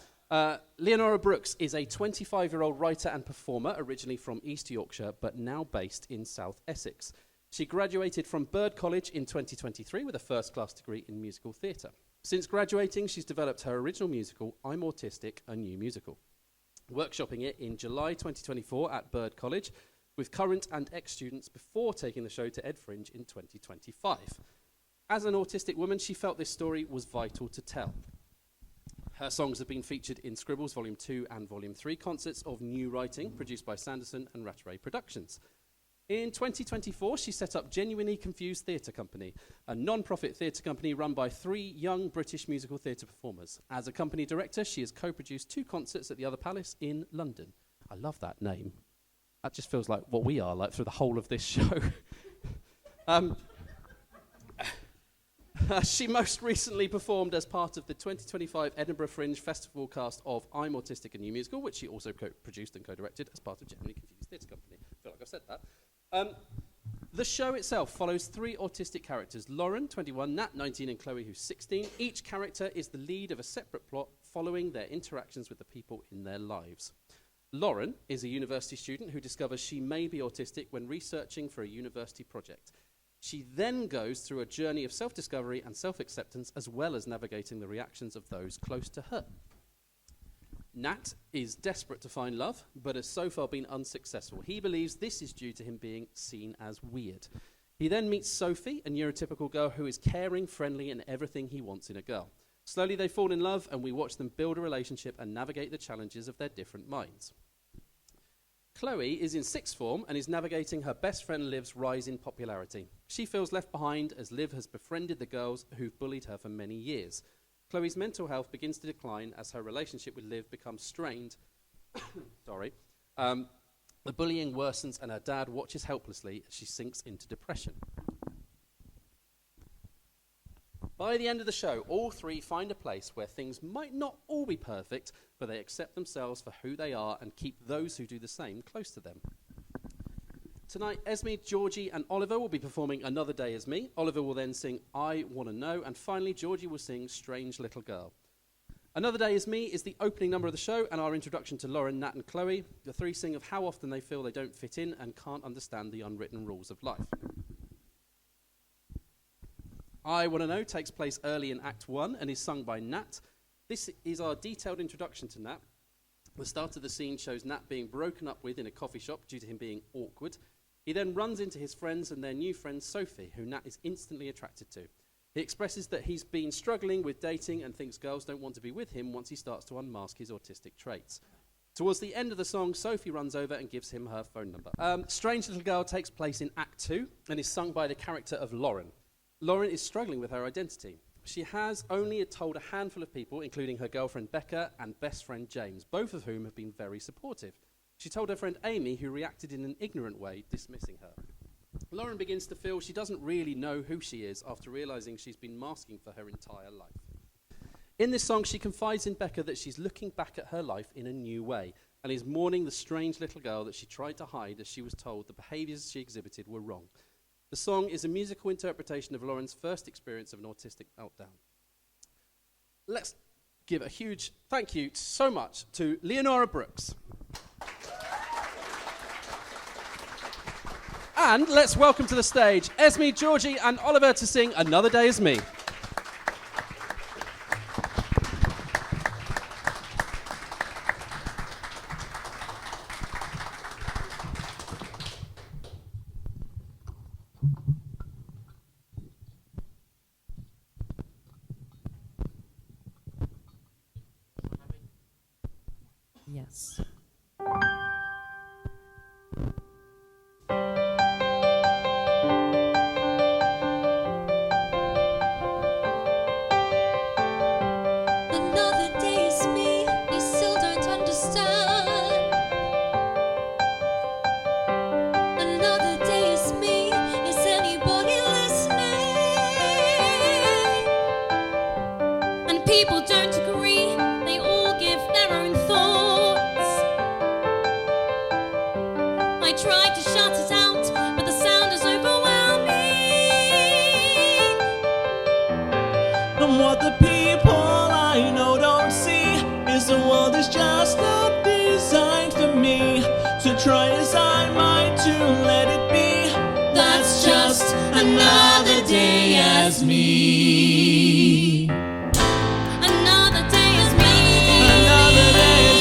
Leonora Brooks is a 25-year-old writer and performer, originally from East Yorkshire, but now based in South Essex. She graduated from Bird College in 2023 with a first-class degree in musical theatre. Since graduating, she's developed her original musical, I'm Autistic, a new musical, workshopping it in July 2024 at Bird College with current and ex-students before taking the show to Ed Fringe in 2025. As an autistic woman, she felt this story was vital to tell. Her songs have been featured in Scribbles Volume 2 and Volume 3 concerts of new writing produced by Sanderson and Rattray Productions. In 2024, she set up Genuinely Confused Theatre Company, a non-profit theatre company run by 3 young British musical theatre performers. As a company director, she has co-produced 2 concerts at the Other Palace in London. I love that name. That just feels like what we are like through the whole of this show. She most recently performed as part of the 2025 Edinburgh Fringe Festival cast of I'm Autistic, a New Musical, which she also co-produced and co-directed as part of Genuinely Confused Theatre Company. I feel like I've said that. The show itself follows 3 autistic characters, Lauren, 21, Nat, 19, and Chloe, who's 16. Each character is the lead of a separate plot following their interactions with the people in their lives. Lauren is a university student who discovers she may be autistic when researching for a university project. She then goes through a journey of self-discovery and self-acceptance, as well as navigating the reactions of those close to her. Nat is desperate to find love, but has so far been unsuccessful. He believes this is due to him being seen as weird. He then meets Sophie, a neurotypical girl who is caring, friendly, and everything he wants in a girl. Slowly they fall in love, and we watch them build a relationship and navigate the challenges of their different minds. Chloe is in 6th form and is navigating her best friend Liv's rise in popularity. She feels left behind as Liv has befriended the girls who've bullied her for many years. Chloe's mental health begins to decline as her relationship with Liv becomes strained. The bullying worsens and her dad watches helplessly as she sinks into depression. By the end of the show, all 3 find a place where things might not all be perfect, but they accept themselves for who they are and keep those who do the same close to them. Tonight, Esme, Georgy and Oliver will be performing Another Day As Me. Oliver will then sing I Wanna Know, and finally Georgy will sing Strange Little Girl. Another Day As Me is the opening number of the show and our introduction to Lauren, Nat and Chloe. The three sing of how often they feel they don't fit in and can't understand the unwritten rules of life. I Wanna Know takes place early in Act 1 and is sung by Nat. This is our detailed introduction to Nat. The start of the scene shows Nat being broken up with in a coffee shop due to him being awkward. He then runs into his friends and their new friend Sophie, who Nat is instantly attracted to. He expresses that he's been struggling with dating and thinks girls don't want to be with him once he starts to unmask his autistic traits. Towards the end of the song, Sophie runs over and gives him her phone number. Strange Little Girl takes place in Act 2 and is sung by the character of Lauren. Lauren is struggling with her identity. She has only told a handful of people, including her girlfriend Becca and best friend James, both of whom have been very supportive. She told her friend Amy, who reacted in an ignorant way, dismissing her. Lauren begins to feel she doesn't really know who she is after realizing she's been masking for her entire life. In this song, she confides in Becca that she's looking back at her life in a new way and is mourning the strange little girl that she tried to hide as she was told the behaviors she exhibited were wrong. The song is a musical interpretation of Lauren's first experience of an autistic meltdown. Let's give a huge thank you so much to Leonora Brooks. And let's welcome to the stage Esme, Georgy and Oliver to sing Another Day As Me. Yes. Another day is me, you still don't understand. Another day is me, is anybody listening? And people don't agree, they all give their own thoughts. I tried to shut it out, but the sound is overwhelming. And what the people I know don't see is the world is just not designed for me. To try as I might to let it be, that's just another day as me. Another day is me. Another day as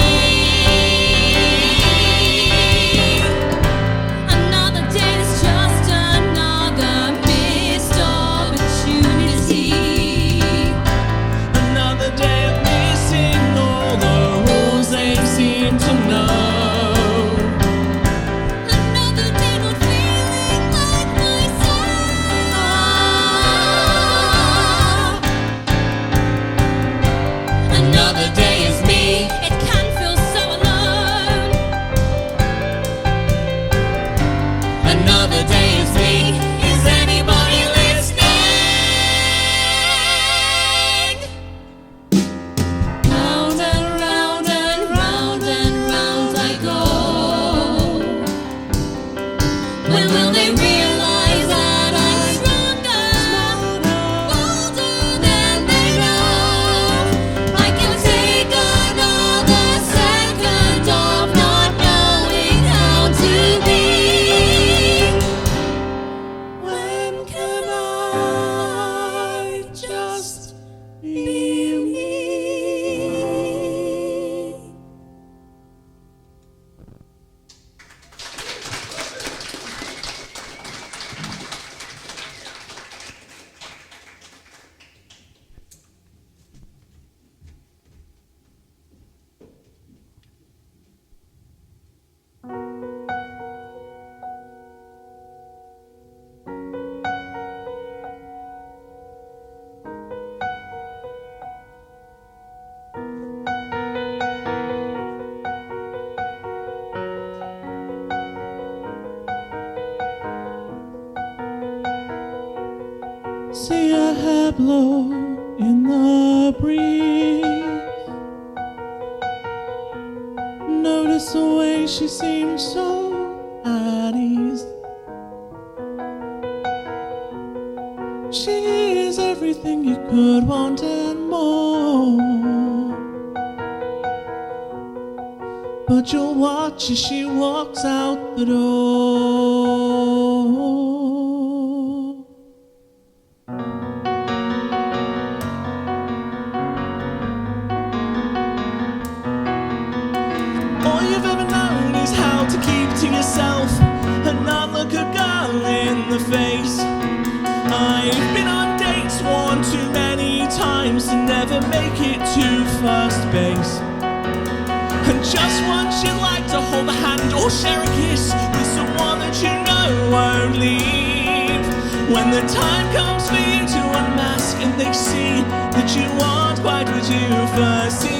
Another day is just another missed opportunity. another day of missing all the rules they seem to know. Another day not feeling like myself. Another day is me. It can feel so alone. Another day is me. Is anybody listening? Round and round and round and round I go. When will they realize that I'm stronger, bolder than they know? I can take another second of not knowing how to be. When can I just be me? See her hair blow in the breeze. Notice the way she seems so at ease. She is everything you could want and more. But you'll watch as she walks out the door. All you've ever known is how to keep to yourself and not look a girl in the face. I've been on dates one too many times to never make it to first base. And just once you'd like to hold a hand or share a kiss with someone that you know won't leave. When the time comes for you to unmask and they see that you aren't quite what you first seemed.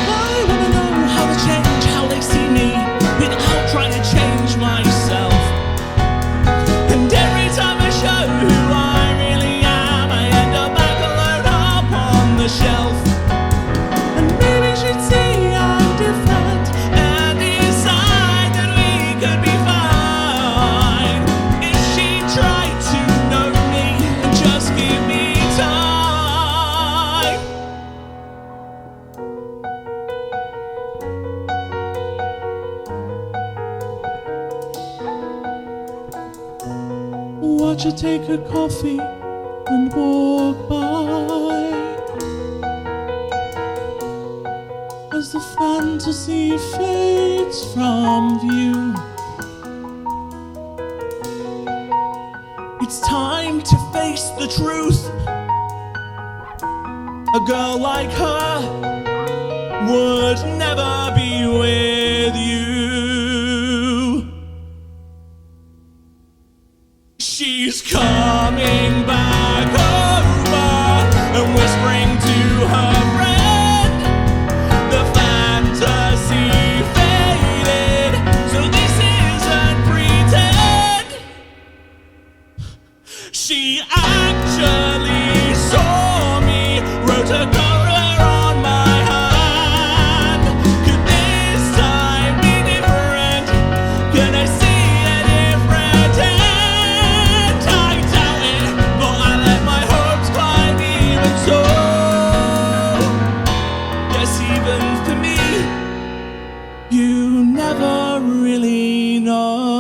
I wanna know how they change, how they see me, without trying to change myself. And every time I show who I really am, I end up back alone up on the shelf. And maybe she'd see I'm different and decide that we could be fine if she tried to know me and just give me time. Watch her take her coffee and walk by as the fantasy fades from view. It's time to face the truth. A girl like her would never be with you. She's coming back over and whispering to her friend. The fantasy faded, so this isn't pretend. She actually saw me, wrote a color on my hand. Could this time be different? Could I see a different end? I doubt it, but I let my hopes climb even so. Yes, even for me, you never really know.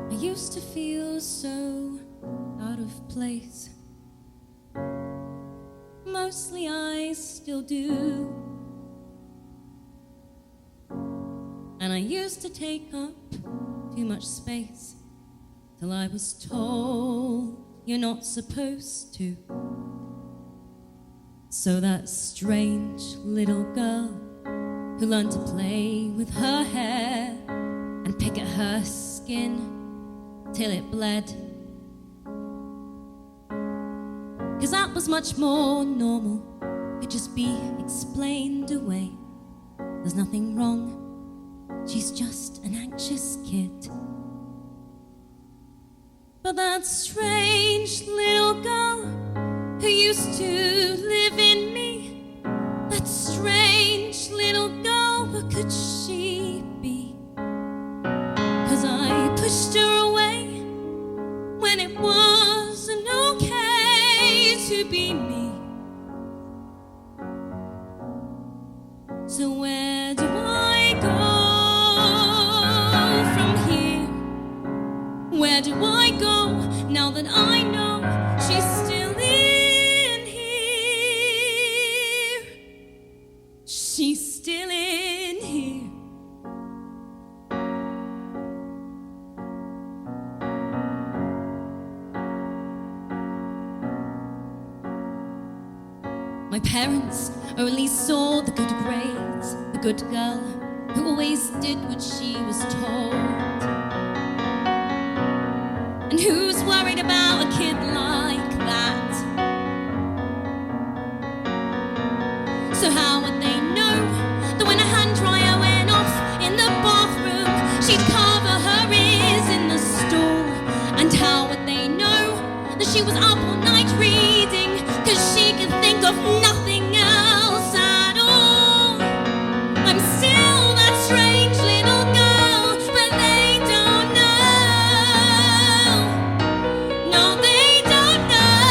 I used to feel so out of place. Mostly I still do. And I used to take up too much space till I was told you're not supposed to. So that strange little girl who learned to play with her hair and pick at her skin till it bled. 'Cause that was much more normal, could just be explained away. There's nothing wrong, she's just an anxious kid. But that strange little girl who used to live in me, that strange little girl, what could she be? 'Cause I pushed her away when it wasn't okay to be me. So where do I go from here? Where do I go now that I know she's still in here? She's still in here. My parents only saw the good grades, the good girl who always did what she was told. And who's worried about a kid like that? So how would they know that when a hand dryer went off in the bathroom, she'd cover her ears in the stool? And how would they know that she was up all night reading, 'cause she could think of nothing else at all? I'm still that strange little girl, but they don't know. No, they don't know.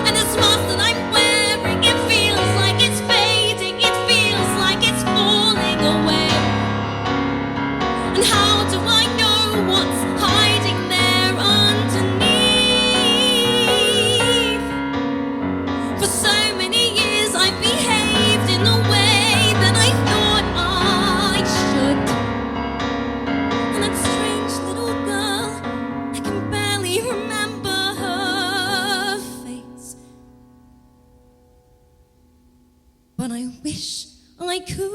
And the smarts that I'm wearing, it feels like it's fading, it feels like it's falling away. And how do I know what's hiding there underneath? For so many years I've behaved in the way that I thought I should. And that strange little girl, I can barely remember her face. But I wish I could.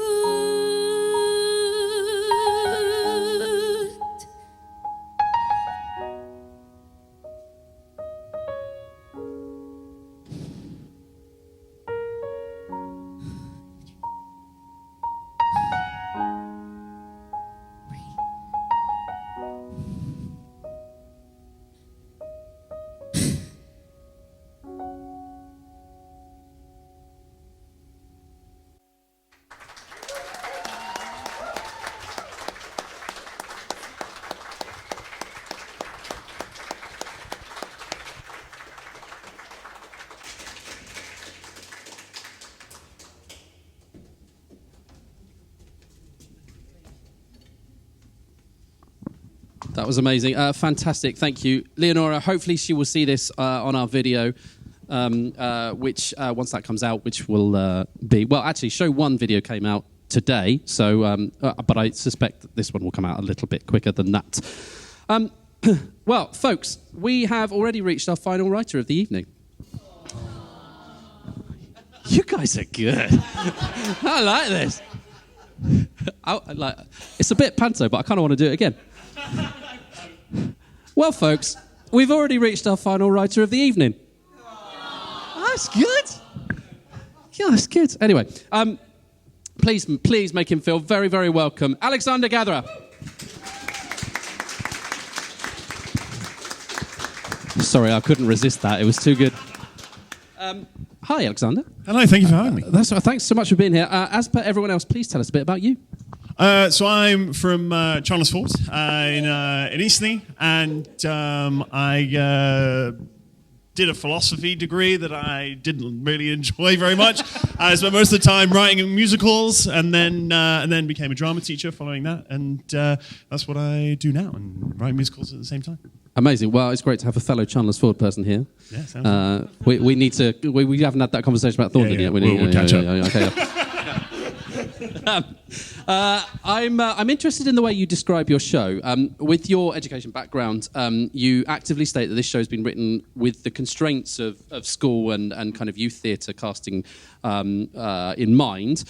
That was amazing. Fantastic. Thank you. Leonora, hopefully she will see this on our video, which, once that comes out, which will be... Well, actually, Show 1 video came out today, so but I suspect that this one will come out a little bit quicker than that. Well, folks, we have already reached our final writer of the evening. You guys are good. I like this. It's a bit panto, but I kind of want to do it again. Well, folks, we've already reached our final writer of the evening. That's good. Yeah, that's good. Anyway, please make him feel very, very welcome. Alexander Gatherer. Sorry, I couldn't resist that. It was too good. Hi, Alexander. Hello, thank you for having me. That's right. Thanks so much for being here. As per everyone else, please tell us a bit about you. So I'm from Chandlersford in Eastleigh, and I did a philosophy degree that I didn't really enjoy very much. I spent most of the time writing musicals, and then became a drama teacher following that, and that's what I do now, and write musicals at the same time. Amazing. Well, it's great to have a fellow Chandlersford person here. Yeah, sounds good. We need to. We haven't had that conversation about Thornton yet. We'll catch up. I'm interested in the way you describe your show. With your education background, you actively state that this show has been written with the constraints of school and kind of youth theatre casting in mind.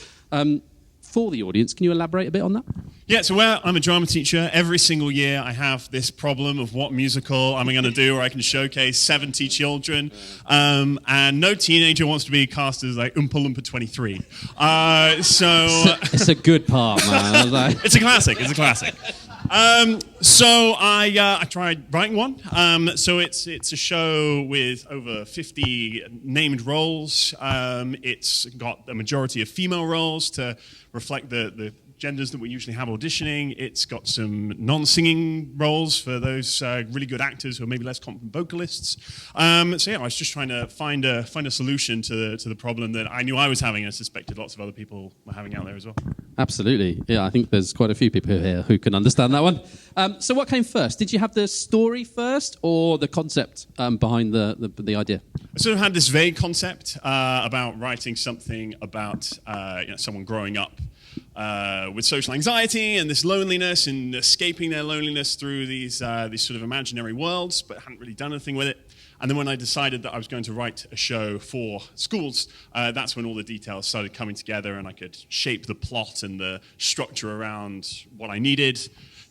For the audience, can you elaborate a bit on that? Yeah, so where I'm a drama teacher, every single year I have this problem of what musical am I going to do where I can showcase 70 children, and no teenager wants to be cast as like Oompa Loompa 23. It's a good part, man. It's a classic. So I tried writing one. So it's a show with over 50 named roles. It's got a majority of female roles to reflect the genders that we usually have auditioning. It's got some non-singing roles for those really good actors who are maybe less confident vocalists. So yeah, I was just trying to find a solution to the problem that I knew I was having, and I suspected lots of other people were having out there as well. Absolutely. Yeah, I think there's quite a few people here who can understand that one. So what came first? Did you have the story first or the concept behind the idea? I sort of had this vague concept about writing something about someone growing up with social anxiety and this loneliness and escaping their loneliness through these sort of imaginary worlds, but hadn't really done anything with it. And then when I decided that I was going to write a show for schools, that's when all the details started coming together and I could shape the plot and the structure around what I needed.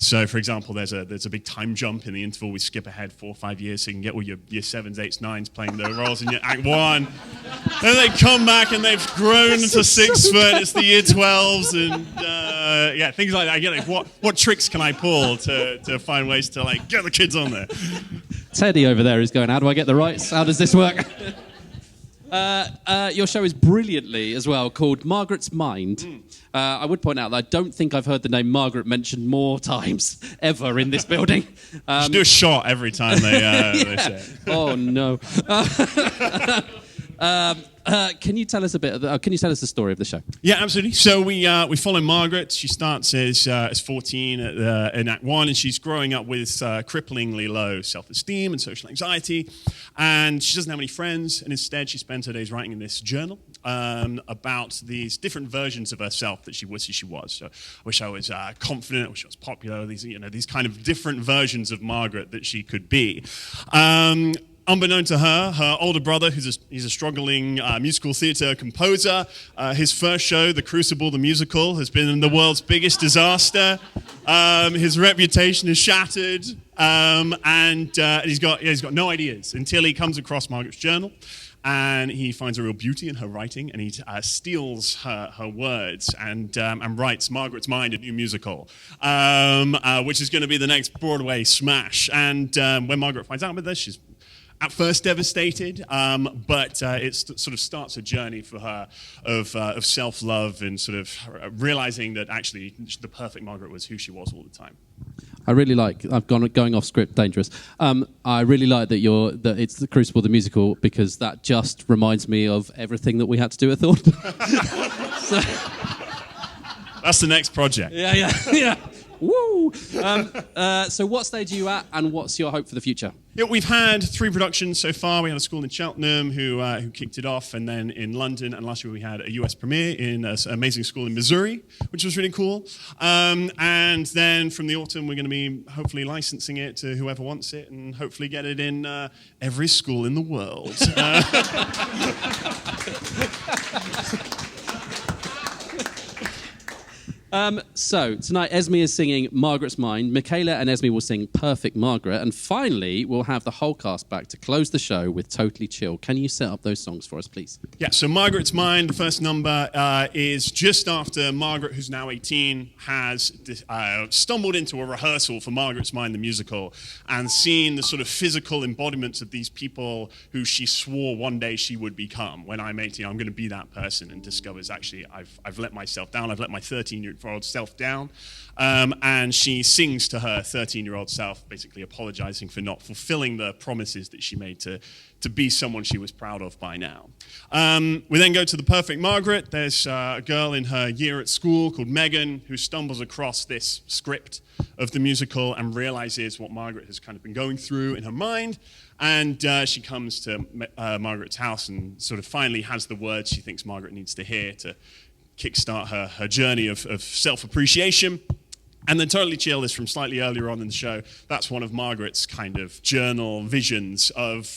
So, for example, there's a big time jump in the interval. We skip ahead 4 or 5 years so you can get all your year 7s, 8s, 9s playing the roles in your Act 1. Then they come back and they've grown to 6 foot. It's the year 12s and, things like that. Again, what tricks can I pull to find ways to, get the kids on there? Teddy over there is going, how do I get the rights? How does this work? Your show is brilliantly, as well, called Margaret's Mind. I would point out that I don't think I've heard the name Margaret mentioned more times ever in this building. You should do a shot every time they say it. Oh, no. Can you tell us the story of the show? Yeah, absolutely. So we follow Margaret. She starts as 14 in Act 1, and she's growing up with cripplingly low self-esteem and social anxiety, and she doesn't have any friends, and instead she spends her days writing in this journal about these different versions of herself that she wishes she was. So I wish I was confident, I wish I was popular, these kind of different versions of Margaret that she could be. Unbeknown to her older brother, he's a struggling musical theatre composer. His first show, The Crucible, the musical, has been the world's biggest disaster. His reputation is shattered, and he's got no ideas until he comes across Margaret's journal, and he finds a real beauty in her writing, and he steals her words and writes Margaret's Mind, a new musical, which is going to be the next Broadway smash. And when Margaret finds out about this, she's at first devastated, but it sort of starts a journey for her of self-love and sort of realizing that actually the perfect Margaret was who she was all the time. I really like. Going off script, dangerous. I really like that it's The Crucible, the musical, because that just reminds me of everything that we had to do at Thornton. That's the next project. Yeah. Woo! So what stage are you at, and what's your hope for the future? Yeah, we've had 3 productions so far. We had a school in Cheltenham who kicked it off, and then in London, and last year we had a US premiere in an amazing school in Missouri, which was really cool. And then from the autumn, we're going to be hopefully licensing it to whoever wants it, and hopefully get it in every school in the world. So tonight Esme is singing Margaret's Mind. Michaela and Esme will sing Perfect Margaret, and finally we'll have the whole cast back to close the show with Totally Chill. Can you set up those songs for us, please? Yeah, so Margaret's Mind, the first number, is just after Margaret, who's now 18, has stumbled into a rehearsal for Margaret's Mind, the musical, and seen the sort of physical embodiments of these people who she swore one day she would become. When I'm 18, I'm going to be that person, and discovers actually I've let myself down. I've let my 13-year-old self down, and she sings to her 13-year-old self, basically apologizing for not fulfilling the promises that she made to be someone she was proud of by now. We then go to the Perfect Margaret. There's a girl in her year at school called Megan who stumbles across this script of the musical and realizes what Margaret has kind of been going through in her mind. And she comes to Margaret's house and sort of finally has the words she thinks Margaret needs to hear to kickstart her journey of self-appreciation. And then Totally Chill is from slightly earlier on in the show. That's one of Margaret's kind of journal visions of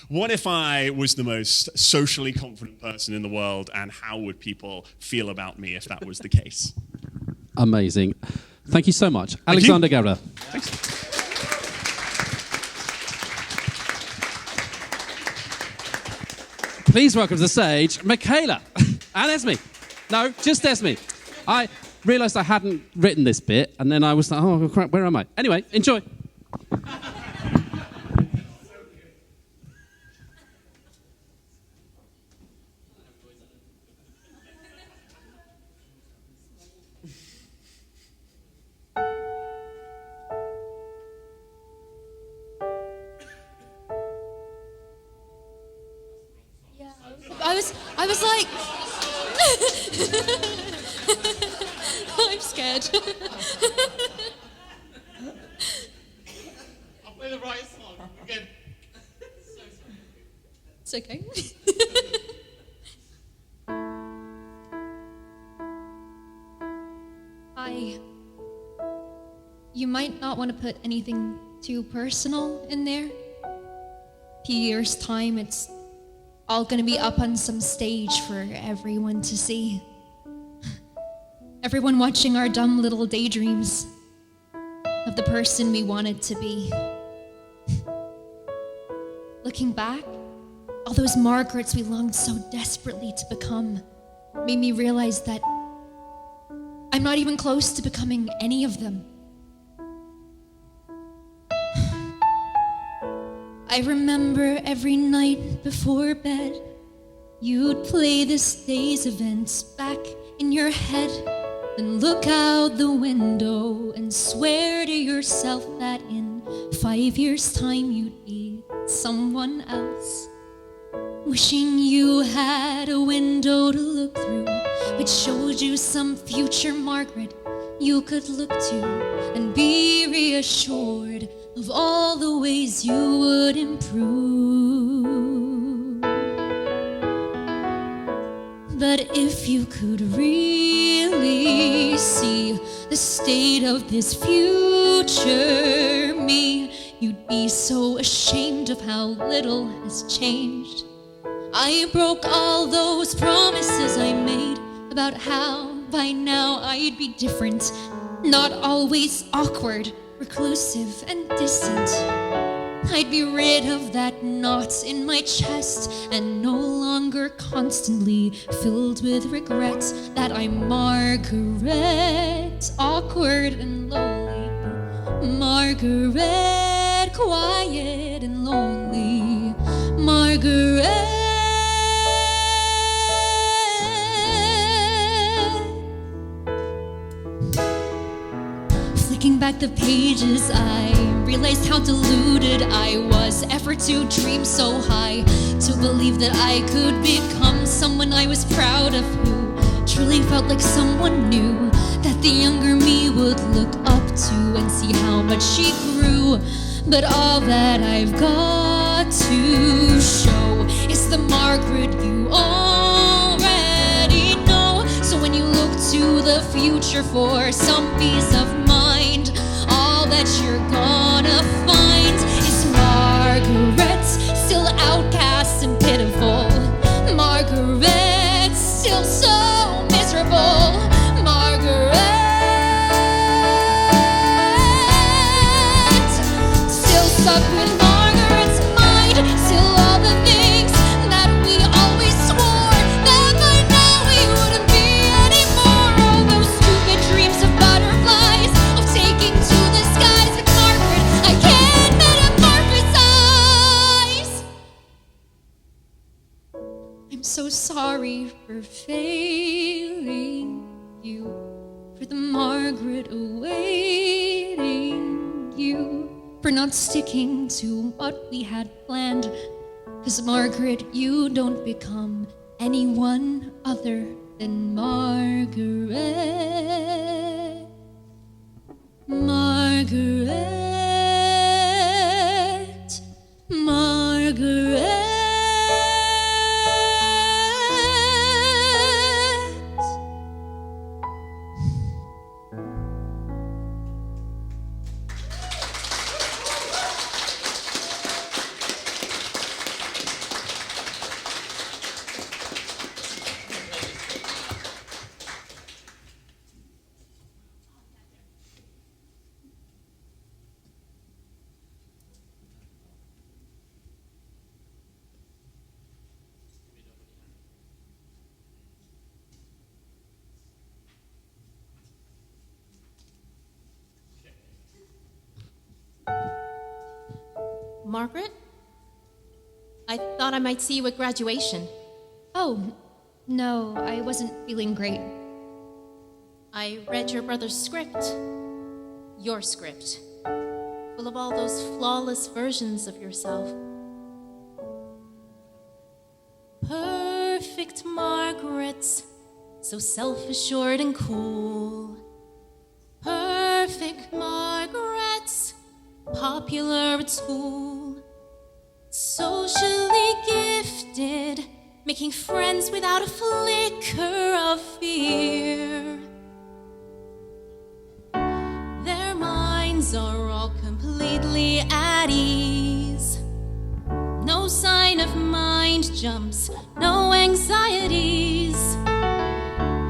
what if I was the most socially confident person in the world, and how would people feel about me if that was the case? Amazing. Thank you so much. Alexander Guerra. Thanks. Please welcome to the stage Michaela and Esme. No, just Esme. I realised I hadn't written this bit, and then I was like, oh, crap, where am I? Anyway, enjoy. Yeah, I was like... I'm scared. I'll play the right song again. It's okay. Hi. You might not want to put anything too personal in there. Few years' time, it's all gonna be up on some stage for everyone to see. Everyone watching our dumb little daydreams of the person we wanted to be. Looking back, all those Margarets we longed so desperately to become made me realize that I'm not even close to becoming any of them. I remember every night before bed, you'd play this day's events back in your head, then look out the window and swear to yourself that in 5 years' time you'd be someone else. Wishing you had a window to look through, which showed you some future Margaret you could look to and be reassured of all the ways you would improve. But if you could really see the state of this future me, you'd be so ashamed of how little has changed. I broke all those promises I made about how by now I'd be different, not always awkward, reclusive and distant. I'd be rid of that knot in my chest and no longer constantly filled with regret that I'm Margaret, awkward and lonely. Margaret, quiet and lonely. Margaret. Flicking back the pages, I realized how deluded I was. Effort to dream so high, to believe that I could become someone I was proud of, who truly felt like someone new, that the younger me would look up to and see how much she grew. But all that I've got to show is the Margaret you already know. So when you look to the future for some peace of mind, all that you're gonna find is Margaret, still outcast and pitiful. Margaret, still so miserable. Margaret, still stuck with Margaret's mind. Still all the things that we always swore that by now we wouldn't be anymore. All those stupid dreams of butterflies, of taking to the skies with Margaret. I can't metamorphosize. I'm so sorry for failing you, for the Margaret awaiting you, for not sticking to what we had planned. 'Cause Margaret, you don't become anyone other than Margaret. Margaret, Margaret. Margaret? I thought I might see you at graduation. Oh, no, I wasn't feeling great. I read your brother's script. Your script. Full of all those flawless versions of yourself. Perfect Margarets, so self-assured and cool. Perfect Margarets, popular at school. Socially gifted, making friends without a flicker of fear. bones are all completely at ease. No sign of mind jumps, no anxieties.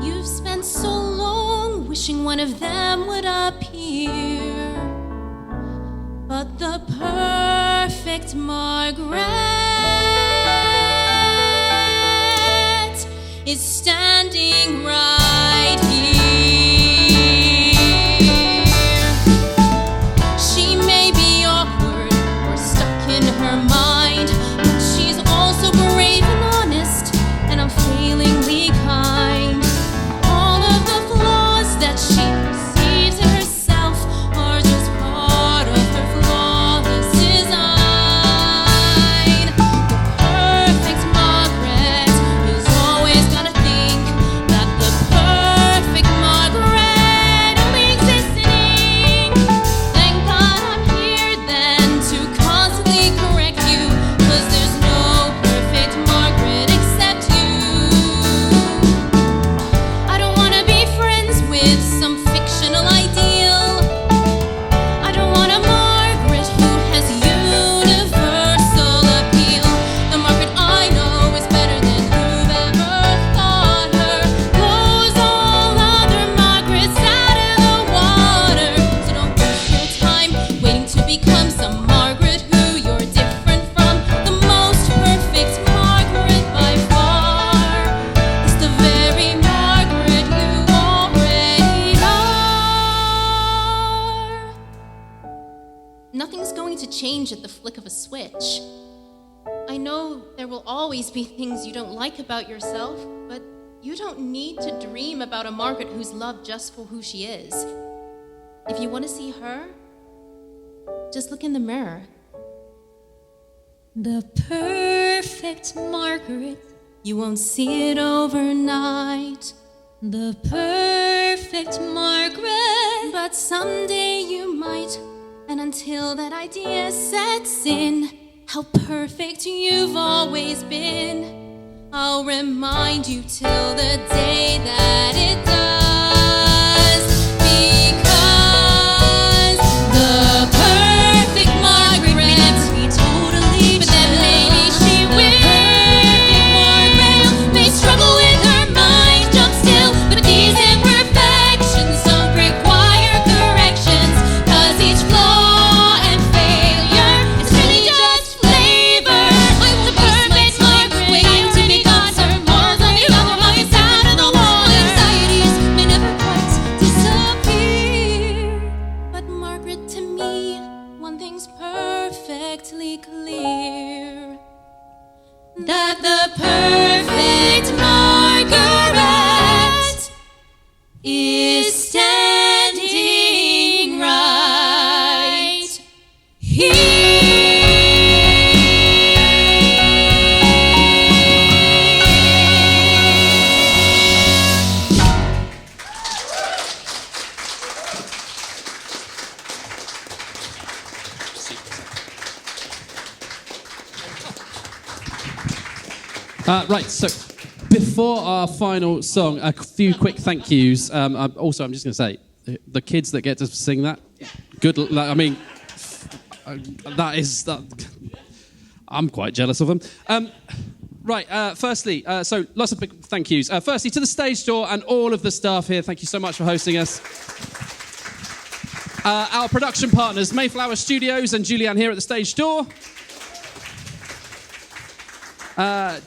You've spent so long wishing one of them would appear. But the perfect Margaret is standing right here. She may be awkward or stuck in her mind, but she's also brave and honest and unfailingly kind. All of the flaws that she perceives in herself are just part of her flawless design. The perfect Margaret is always gonna think that the perfect Margaret only exists in ink. Thank God I'm here then to constantly correct you, 'cause there's no perfect Margaret except you. I don't wanna be friends with some fictional ideal. I don't want a Margaret who has universal appeal. The Margaret I know is better than you've ever thought her. Blows all other Margarets out of the water. So don't waste your time waiting to become some Margaret who you're different from. The most perfect Margaret by far is the very Margaret you already are. Nothing's going to change at the flick of a switch. I know there will always be things you don't like about yourself, but you don't need to dream about a Margaret who's loved just for who she is. If you want to see her, just look in the mirror. The perfect Margaret, you won't see it overnight. The perfect Margaret, but someday you might. And until that idea sets in, how perfect you've always been, I'll remind you till the day that it does. Because the perfect Margaret, we totally, but then maybe she will. May struggle with her mind, jump still, but these imperfections don't require corrections. 'Cause each flaw and failure is really just flavor. I'm the perfect Margaret, waiting to be got her more than the other ones out of the water. Anxieties may never quite disappear, but Margaret, to me, one thing's perfectly clear: that the perfect Margaret is standing right here. Right, so before our final song, a few quick thank yous. I'm just going to say, the kids that get to sing that, good. I mean, I'm quite jealous of them. Firstly, so lots of big thank yous. Firstly, to the stage door and all of the staff here, thank you so much for hosting us. Our production partners, Mayflower Studios and Julianne here at the stage door.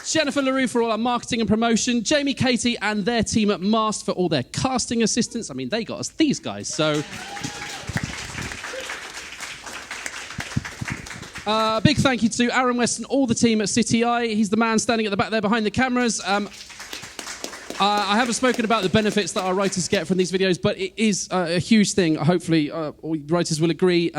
Jennifer LaRue for all our marketing and promotion. Jamie, Katie and their team at Mast for all their casting assistance. I mean, they got us these guys, so... big thank you to Aaron West and all the team at City Eye. He's the man standing at the back there behind the cameras. I haven't spoken about the benefits that our writers get from these videos, but it is a huge thing. Hopefully, all writers will agree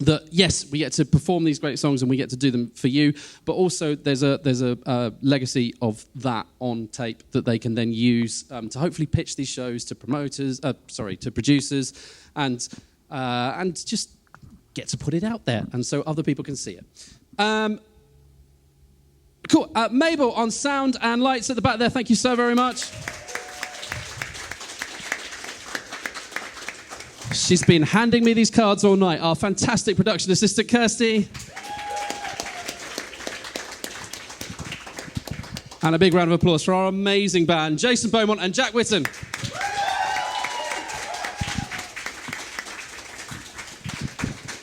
that, yes, we get to perform these great songs and we get to do them for you, but also there's a legacy of that on tape that they can then use to hopefully pitch these shows to to producers, and just get to put it out there, and so other people can see it. Cool. Mabel on sound and lights at the back there, thank you so very much. She's been handing me these cards all night. Our fantastic production assistant, Kirsty. And a big round of applause for our amazing band, Jason Beaumont and Jack Whitten.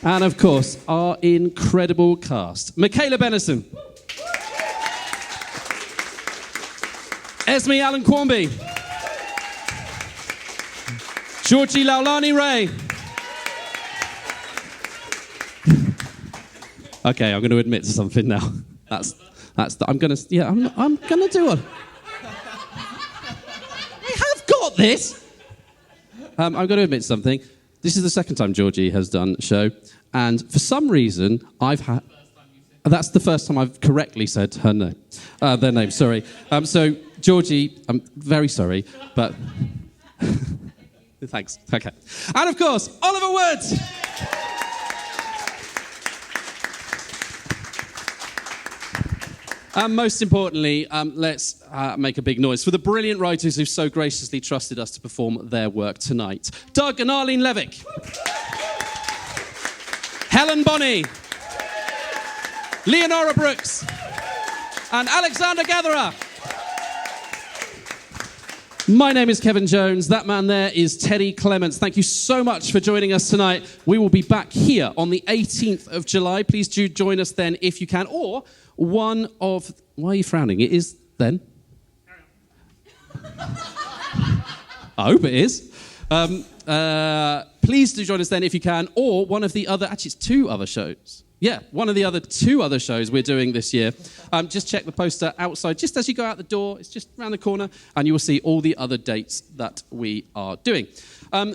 And of course, our incredible cast. Michaela Bennison. Esme Allen-Quarmby. Georgy Laulani Ray. Okay, I'm going to admit to something now. I'm gonna do one. I have got this. I'm going to admit something. This is the second time Georgie has done a show, and for some reason that's the first time I've correctly said their name. Sorry. So Georgie, I'm very sorry, but thanks. Okay. And of course, Oliver Woods. And most importantly, let's make a big noise for the brilliant writers who've so graciously trusted us to perform their work tonight. Doug and Arlene Levick. Helen Bonney. Leonora Brooks. And Alexander Gatherer. My name is Kevin Jones. That man there is Teddy Clements. Thank you so much for joining us tonight. We will be back here on the 18th of July. Please do join us then if you can. Or one of... Why are you frowning? It is then. I hope it is. Please do join us then if you can. Or one of the other... Actually, it's two other shows. Yeah, one of the other two other shows we're doing this year. Just check the poster outside, just as you go out the door. It's just around the corner, and you will see all the other dates that we are doing.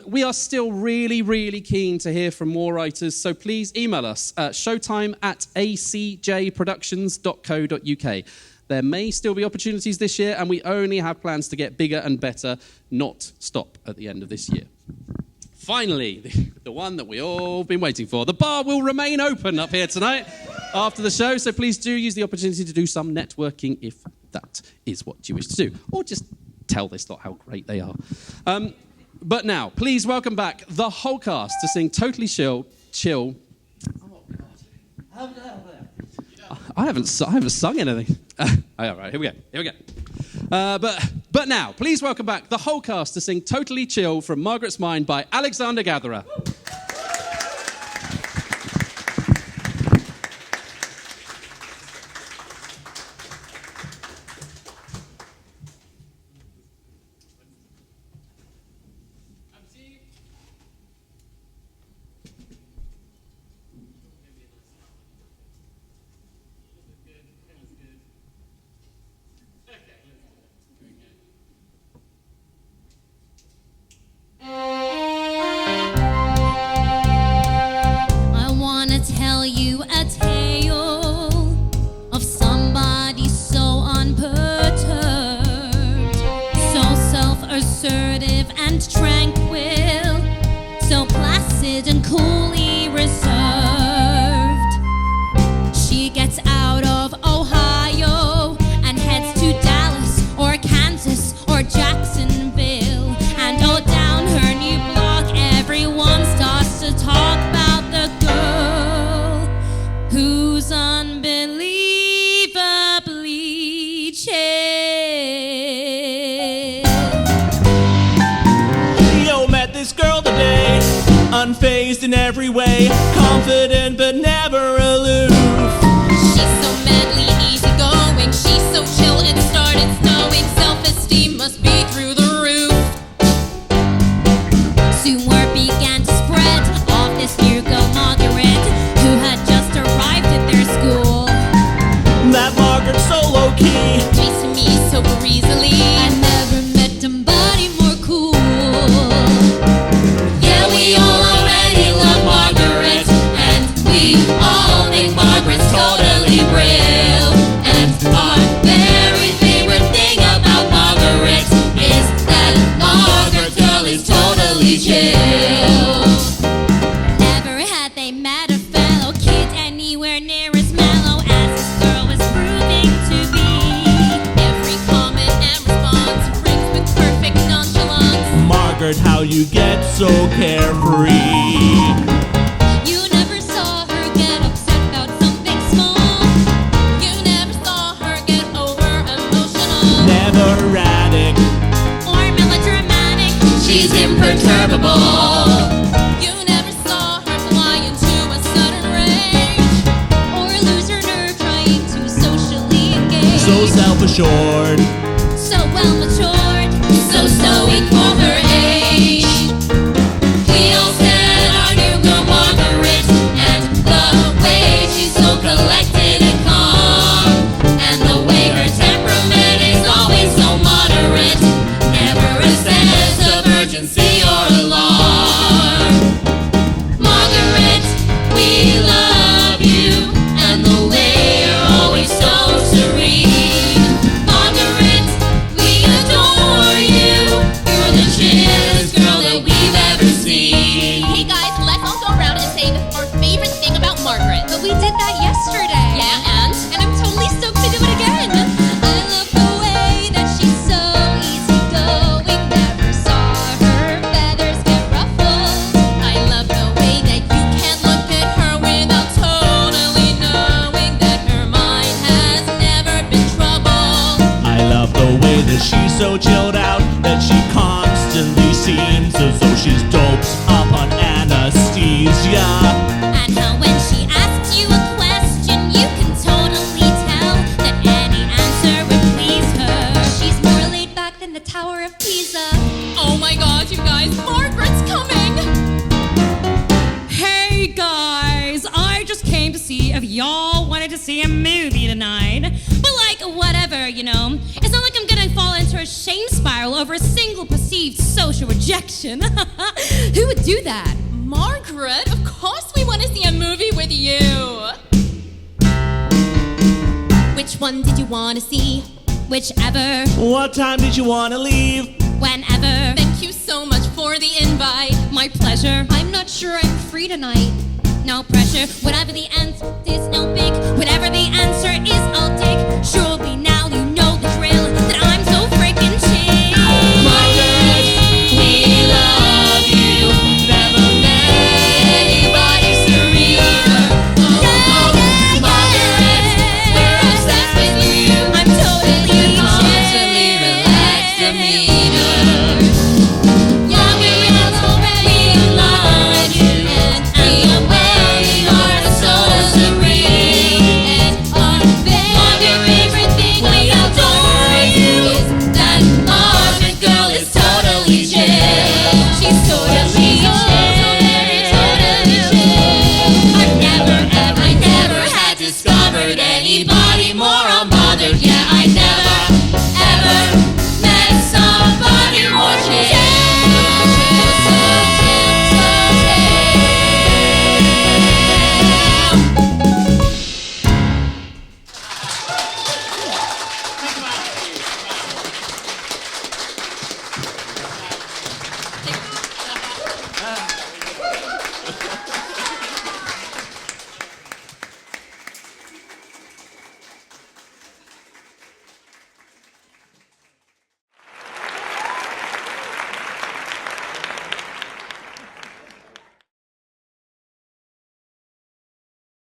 We are still really, really keen to hear from more writers, so please email us at showtime@acjproductions.co.uk. There may still be opportunities this year, and we only have plans to get bigger and better, not stop at the end of this year. Finally, the one that we all been waiting for. The bar will remain open up here tonight after the show, so please do use the opportunity to do some networking if that is what you wish to do. Or just tell this lot how great they are. But now, please welcome back the whole cast to sing Totally Chill. Oh, God. I haven't sung anything. All right, here we go. But now, please welcome back the whole cast to sing Totally Chill from Margaret's Mind by Alexander Gatherer. Unfazed in every way, confident but never aloof. She's so madly easygoing, she's so chill it started snowing. Self-esteem must be through the roof. Soon word began to spread of this new girl Margaret, who had just arrived at their school. That Margaret's so low-key, Nice to me so breezily. I never met somebody more cool. Yeah, we all already love Margaret, and we all think Margaret's totally real. And our very favorite thing about Margaret is that Margaret girl is totally chill. Never had they met a fellow kid anywhere near as mellow as this girl was proving to be. Every comment and response rings with perfect nonchalance. Margaret wondered how you get so carefree. You never saw her get upset about something small. You never saw her get over emotional. Never erratic. Or melodramatic. She's imperturbable. You never saw her fly into a sudden rage. Or lose her nerve trying to socially engage. So self-assured. So well matured. So stoic for her age. We all said our new girl Margaret, and the way she's so collected and calm, and the way her temperament is always so moderate, never a sense of urgency or alarm. Margaret, we love you, and the way you're always so serene. Margaret, we adore you. You're the chillest girl that we've ever seen. Hey guys, let's all go around and say our favorite thing about Margaret. But we did that yesterday. Yeah, and I'm totally stoked to do it again. I love the way that she's so easygoing. Never saw her feathers get ruffled. I love the way that you can't look at her without totally knowing that her mind has never been troubled. I love the way that she's so chilled out that she constantly seems as though she's doped up on anesthesia. And how when she asks you a question, you can totally tell that any answer would please her. She's more laid back than the Tower of Pisa. Oh my god, you guys, Margaret's coming! Hey guys, I just came to see if y'all wanted to see a movie tonight. But like, whatever, you know. It's not like I'm gonna fall into a shame spiral over a single perceived social rejection. Who would do that? Margaret, of course we want to see a movie with you! Which one did you want to see? Whichever, What time did you want to leave? whenever. Thank you so much for the invite. My pleasure. I'm not sure I'm free tonight. No pressure. Whatever the answer is, no big. Whatever the answer is, I'll dig. Sure will be